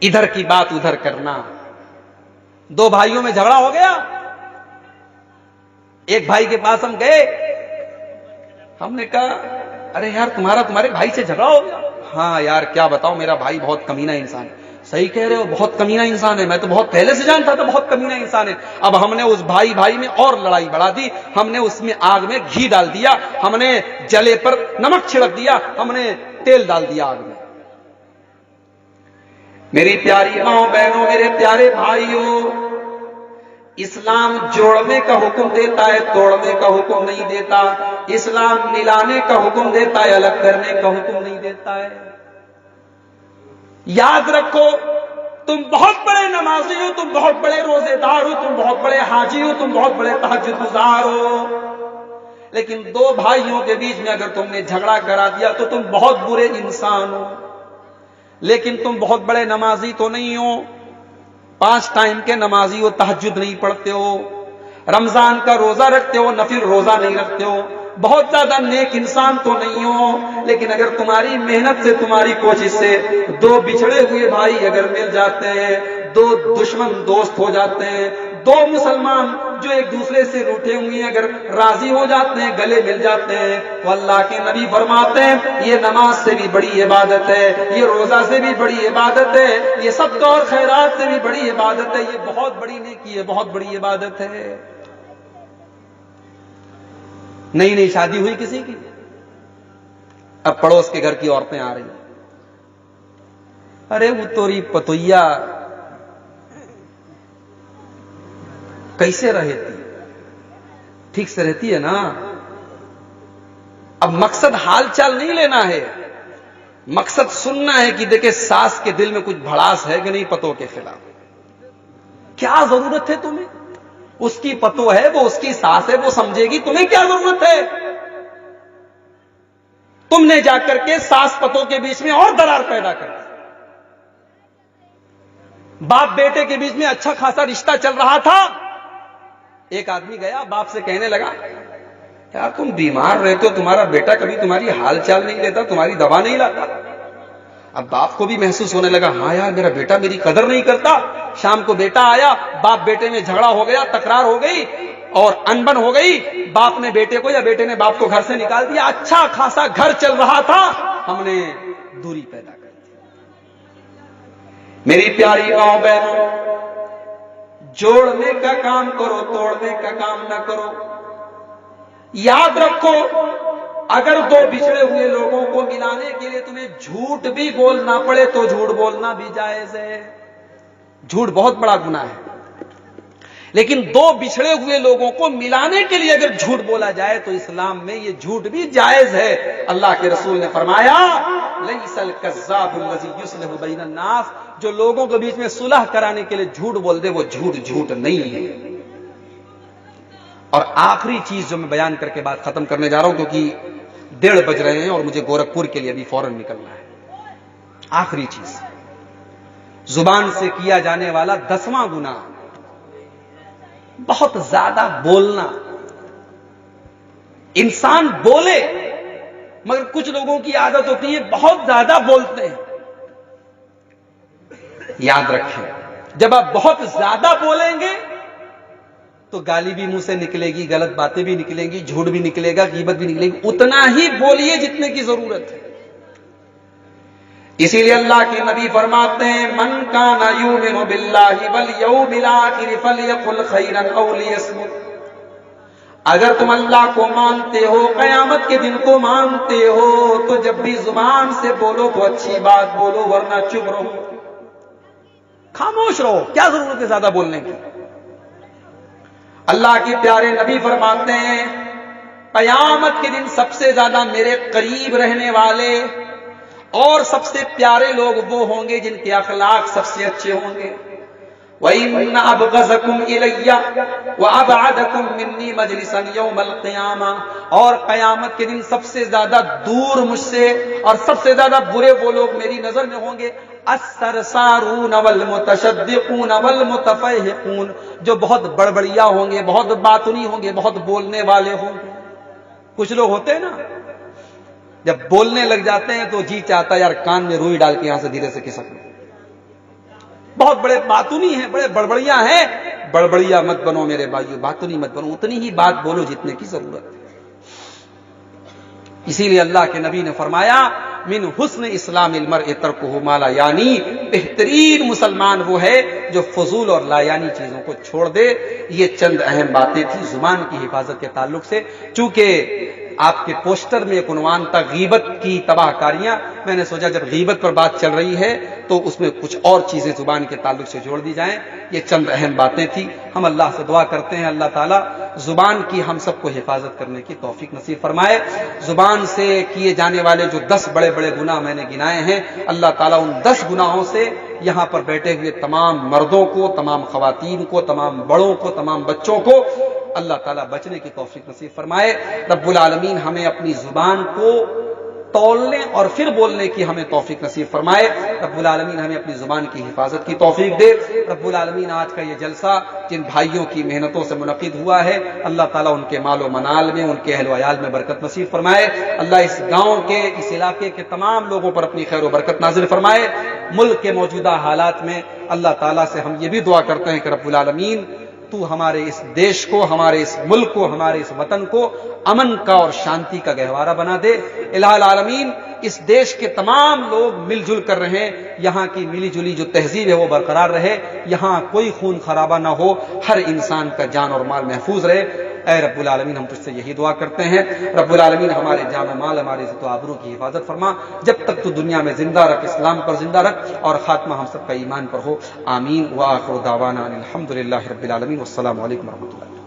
ادھر کی بات ادھر کرنا۔ 2 بھائیوں میں جھگڑا ہو گیا، ایک بھائی کے پاس ہم گئے، ہم نے کہا ارے یار تمہارے بھائی سے جھگڑا ہو گیا؟ ہاں یار کیا بتاؤ، میرا بھائی بہت کمینہ انسان ہے۔ صحیح کہہ رہے ہو، بہت کمینہ انسان ہے، میں تو بہت پہلے سے جانتا تھا بہت کمینہ انسان ہے۔ اب ہم نے اس بھائی میں اور لڑائی بڑھا دی، ہم نے اس میں آگ میں گھی ڈال دیا، ہم نے جلے پر نمک چھڑک دیا، ہم نے تیل ڈال دیا آگ میں۔ میری پیاری ماں بہنوں، میرے پیارے بھائیوں، اسلام جوڑنے کا حکم دیتا ہے، توڑنے کا حکم نہیں دیتا۔ اسلام ملانے کا حکم دیتا ہے، الگ کرنے کا حکم نہیں دیتا ہے۔ یاد رکھو، تم بہت بڑے نمازی ہو، تم بہت بڑے روزے دار ہو، تم بہت بڑے حاجی ہو، تم بہت بڑے تہجد گزار ہو، لیکن 2 بھائیوں کے بیچ میں اگر تم نے جھگڑا کرا دیا تو تم بہت برے انسان ہو۔ لیکن تم بہت بڑے نمازی تو نہیں ہو، 5 ٹائم کے نمازی ہو، تہجد نہیں پڑھتے ہو، رمضان کا روزہ رکھتے ہو، نفل روزہ نہیں رکھتے ہو، بہت زیادہ نیک انسان تو نہیں ہو، لیکن اگر تمہاری محنت سے، تمہاری کوشش سے 2 بچھڑے ہوئے بھائی اگر مل جاتے ہیں، 2 دشمن دوست ہو جاتے ہیں، 2 مسلمان جو ایک دوسرے سے روٹھے ہوئے ہیں اگر راضی ہو جاتے ہیں، گلے مل جاتے ہیں، تو اللہ کے نبی فرماتے ہیں یہ نماز سے بھی بڑی عبادت ہے، یہ روزہ سے بھی بڑی عبادت ہے، یہ صدقہ اور خیرات سے بھی بڑی عبادت ہے، یہ بہت بڑی نیکی ہے، بہت بڑی عبادت ہے۔ نئی شادی ہوئی کسی کی، اب پڑوس کے گھر کی عورتیں آ رہی ہیں، ارے وہ توری پتویا کیسے رہتی، ٹھیک سے رہتی ہے نا؟ اب مقصد حال چال نہیں لینا ہے، مقصد سننا ہے کہ دیکھیں ساس کے دل میں کچھ بھڑاس ہے کہ نہیں پتوں کے خلاف۔ کیا ضرورت ہے تمہیں؟ اس کی پتو ہے، وہ اس کی ساس ہے، وہ سمجھے گی، تمہیں کیا ضرورت ہے؟ تم نے جا کر کے ساس پتوں کے بیچ میں اور درار پیدا کر دی۔ باپ بیٹے کے بیچ میں اچھا خاصا رشتہ چل رہا تھا، ایک آدمی گیا باپ سے کہنے لگا یار تم بیمار رہتے ہو، تمہارا بیٹا کبھی تمہاری حال چال نہیں لیتا، تمہاری دوا نہیں لاتا۔ اب باپ کو بھی محسوس ہونے لگا ہاں یار میرا بیٹا میری قدر نہیں کرتا۔ شام کو بیٹا آیا، باپ بیٹے میں جھگڑا ہو گیا، تکرار ہو گئی اور انبن ہو گئی، باپ نے بیٹے کو یا بیٹے نے باپ کو گھر سے نکال دیا۔ اچھا خاصا گھر چل رہا تھا، ہم نے دوری پیدا کر دی۔ میری پیاری ماں بہنوں، جوڑنے کا کام کرو، توڑنے کا کام نہ کرو۔ یاد رکھو، اگر 2 بچھڑے ہوئے لوگوں کو ملانے کے لیے تمہیں جھوٹ بھی بولنا پڑے تو جھوٹ بولنا بھی جائز ہے۔ جھوٹ بہت بڑا گناہ ہے۔ لیکن دو بچھڑے ہوئے لوگوں کو ملانے کے لیے اگر جھوٹ بولا جائے تو اسلام میں یہ جھوٹ بھی جائز ہے. اللہ کے رسول نے فرمایا لیس الکذاب الذی یصلح بین الناس، جو لوگوں کے بیچ میں صلح کرانے کے لیے جھوٹ بول دے وہ جھوٹ نہیں ہے. اور آخری چیز جو میں بیان کر کے بات ختم کرنے جا رہا ہوں، کیونکہ 1:30 بج رہے ہیں اور مجھے گورکھپور کے لیے ابھی فوراً نکلنا ہے. آخری چیز، زبان سے کیا جانے والا 10واں گناہ، بہت زیادہ بولنا. انسان بولے، مگر کچھ لوگوں کی عادت ہوتی ہے بہت زیادہ بولتے ہیں. یاد رکھیں، جب آپ بہت زیادہ بولیں گے تو گالی بھی منہ سے نکلے گی، غلط باتیں بھی نکلیں گی، جھوٹ بھی نکلے گا، غیبت بھی نکلے گی. اتنا ہی بولیے جتنے کی ضرورت ہے. اسی لیے اللہ کے نبی فرماتے ہیں من کان یؤمن باللہ والیوم الآخر فلیقل خیرا او لیصمت. اگر تم اللہ کو مانتے ہو، قیامت کے دن کو مانتے ہو، تو جب بھی زبان سے بولو تو اچھی بات بولو، ورنہ چپ رہو، خاموش رہو. کیا ضرورت ہے زیادہ بولنے کی؟ اللہ کے پیارے نبی فرماتے ہیں قیامت کے دن سب سے زیادہ میرے قریب رہنے والے اور سب سے پیارے لوگ وہ ہوں گے جن کے اخلاق سب سے اچھے ہوں گے. وَإِنَّ أَبْغَضَكُمْ إِلَيَّ وَأَبْعَدَكُمْ مِنِّي مَجْلِسًا يَوْمَ الْقِيَامَةِ، اور قیامت کے دن سب سے زیادہ دور مجھ سے اور سب سے زیادہ برے وہ لوگ میری نظر میں ہوں گے السرسارون والمتشدقون والمتفیہقون، جو بہت بڑبڑیا ہوں گے، بہت باطنی ہوں گے، بہت بولنے والے ہوں گے. کچھ لوگ ہوتے ہیں نا، جب بولنے لگ جاتے ہیں تو جی چاہتا ہے یار کان میں روئی ڈال کے یہاں سے دھیرے سے کھسک لیں. بہت بڑے باطنی ہیں، بڑے بڑبڑیا ہیں. بڑبڑیا مت بنو میرے بھائیو، باطنی مت بنو، اتنی ہی بات بولو جتنے کی ضرورت ہے. اسی لیے اللہ کے نبی نے فرمایا من حسن اسلام المرء ترکہ ما لا یعنی، بہترین مسلمان وہ ہے جو فضول اور لا یعنی چیزوں کو چھوڑ دے. یہ چند اہم باتیں تھیں زبان کی حفاظت کے تعلق سے. چونکہ آپ کے پوسٹر میں ایک عنوان تھا غیبت کی تباہ کاریاں، میں نے سوچا جب غیبت پر بات چل رہی ہے تو اس میں کچھ اور چیزیں زبان کے تعلق سے جوڑ دی جائیں. یہ چند اہم باتیں تھیں. ہم اللہ سے دعا کرتے ہیں اللہ تعالیٰ زبان کی ہم سب کو حفاظت کرنے کی توفیق نصیب فرمائے. زبان سے کیے جانے والے جو 10 بڑے بڑے گناہ میں نے گنائے ہیں، اللہ تعالیٰ ان 10 گناہوں سے یہاں پر بیٹھے ہوئے تمام مردوں کو، تمام خواتین کو، تمام بڑوں کو، تمام بچوں کو اللہ تعالیٰ بچنے کی توفیق نصیب فرمائے. رب العالمین ہمیں اپنی زبان کو تولنے اور پھر بولنے کی ہمیں توفیق نصیب فرمائے. رب العالمین ہمیں اپنی زبان کی حفاظت کی توفیق دے. رب العالمین آج کا یہ جلسہ جن بھائیوں کی محنتوں سے منعقد ہوا ہے، اللہ تعالیٰ ان کے مال و منال میں، ان کے اہل و عیال میں برکت نصیب فرمائے. اللہ اس گاؤں کے، اس علاقے کے تمام لوگوں پر اپنی خیر و برکت نازل فرمائے. ملک کے موجودہ حالات میں اللہ تعالیٰ سے ہم یہ بھی دعا کرتے ہیں کہ رب العالمین تو ہمارے اس دیش کو، ہمارے اس ملک کو، ہمارے اس وطن کو امن کا اور شانتی کا گہوارہ بنا دے. الہ العالمین اس دیش کے تمام لوگ مل جل کر رہیں، یہاں کی ملی جلی جو تہذیب ہے وہ برقرار رہے، یہاں کوئی خون خرابہ نہ ہو، ہر انسان کا جان اور مال محفوظ رہے. اے رب العالمین ہم تجھ سے یہی دعا کرتے ہیں. رب العالمین ہمارے جان و مال، ہمارے عزت و آبرو کی حفاظت فرما. جب تک تو دنیا میں زندہ رکھ، اسلام پر زندہ رکھ، اور خاتمہ ہم سب کا ایمان پر ہو. آمین. وآخر دعوانا الحمدللہ رب العالمین. والسلام علیکم ورحمۃ اللہ.